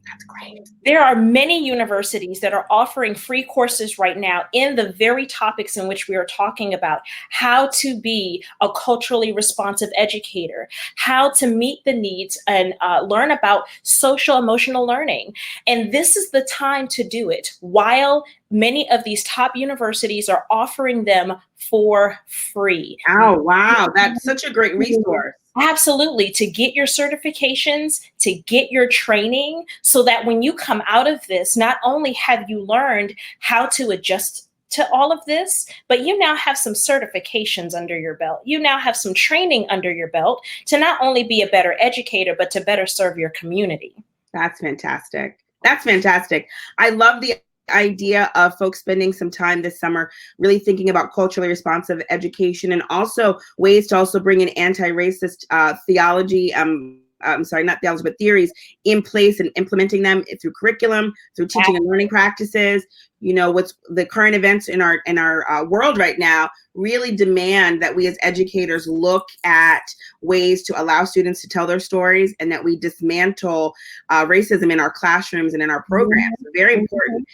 That's great. There are many universities that are offering free courses right now in the very topics in which we are talking about: how to be a culturally responsive educator, how to meet the needs and learn about social emotional learning. And this is the time to do it while many of these top universities are offering them for free. Oh, wow. That's such a great resource. Absolutely, to get your certifications, to get your training, so that when you come out of this, not only have you learned how to adjust to all of this, but you now have some certifications under your belt. You now have some training under your belt to not only be a better educator, but to better serve your community. That's fantastic. That's fantastic. I love the idea of folks spending some time this summer really thinking about culturally responsive education, and also ways to also bring in anti-racist theology, I'm sorry, not theology, but theories in place and implementing them through curriculum, through teaching and learning practices. You know, what's the current events in our world right now really demand that we as educators look at ways to allow students to tell their stories, and that we dismantle racism in our classrooms and in our programs. Very important.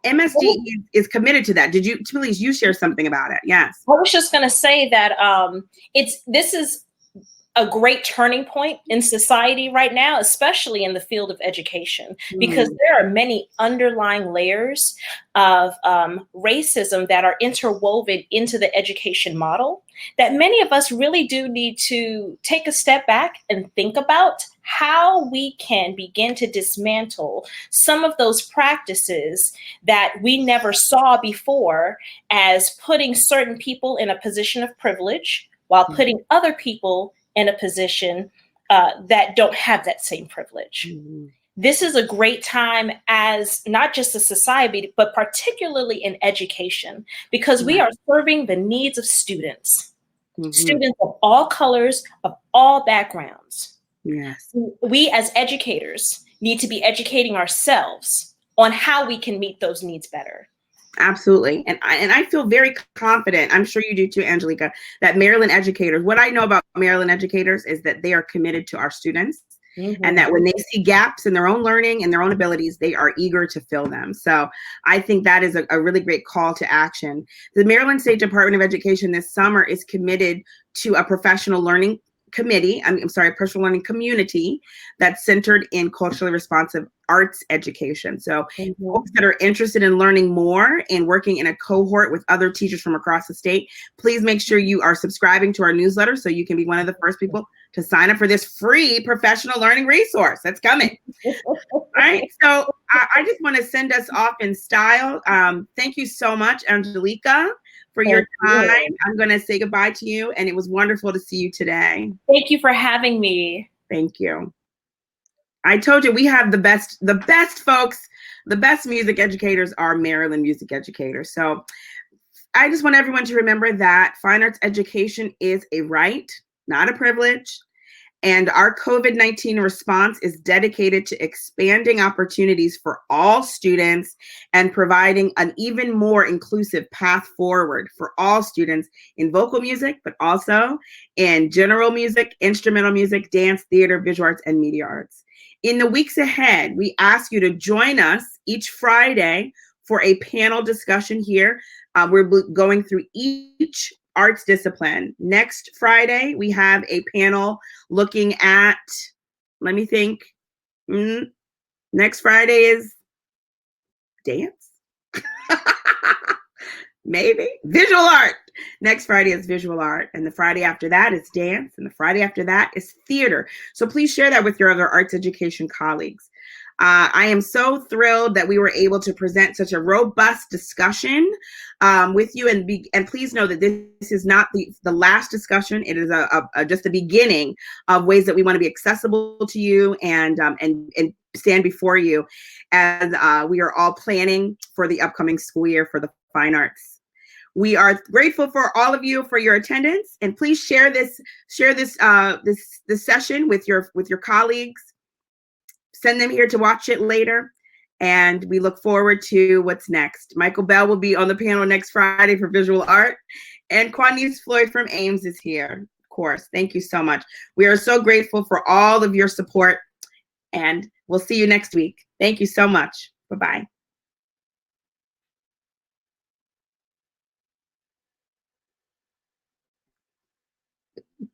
MSD is committed to that. Did you, please, you share something about it? Yes. I was just going to say that this is a great turning point in society right now, especially in the field of education, because there are many underlying layers of racism that are interwoven into the education model that many of us really do need to take a step back and think about how we can begin to dismantle some of those practices that we never saw before, as putting certain people in a position of privilege while putting other people in a position that don't have that same privilege. this is a great time as not just a society, but particularly in education, because we are serving the needs of students, students of all colors, of all backgrounds. Yes. We as educators need to be educating ourselves on how we can meet those needs better. Absolutely. And I feel very confident, I'm sure you do too, Angelica, that Maryland educators, what I know about Maryland educators is that they are committed to our students, and that when they see gaps in their own learning and their own abilities, they are eager to fill them. So I think that is a really great call to action. The Maryland State Department of Education this summer is committed to a professional learning committee, personal learning community that's centered in culturally responsive arts education. So folks that are interested in learning more and working in a cohort with other teachers from across the state, please make sure you are subscribing to our newsletter so you can be one of the first people to sign up for this free professional learning resource that's coming. All right, so I just want to send us off in style. Thank you so much, Angelica, for your time. I'm going to say goodbye to you, and it was wonderful to see you today. Thank you for having me. Thank you. I told you we have the best folks, the best music educators are Maryland music educators. So I just want everyone to remember that fine arts education is a right, not a privilege. And our COVID-19 response is dedicated to expanding opportunities for all students and providing an even more inclusive path forward for all students in vocal music, but also in general music, instrumental music, dance, theater, visual arts, and media arts. In the weeks ahead, we ask you to join us each Friday for a panel discussion here. We're going through each arts discipline. Next Friday, we have a panel looking at, let me think. Next Friday is dance? Maybe. Visual art. Next Friday is visual art. And the Friday after that is dance. And the Friday after that is theater. So please share that with your other arts education colleagues. I am so thrilled that we were able to present such a robust discussion with you. And please know that this is not the last discussion. It is just the beginning of ways that we want to be accessible to you and stand before you as we are all planning for the upcoming school year for the fine arts. We are grateful for all of you for your attendance, and please share this session with your colleagues. Send them here to watch it later, and we look forward to what's next. Michael Bell will be on the panel next Friday for visual art, and Quanice Floyd from Ames is here, of course. Thank you so much. We are so grateful for all of your support, and we'll see you next week. Thank you so much. Bye-bye.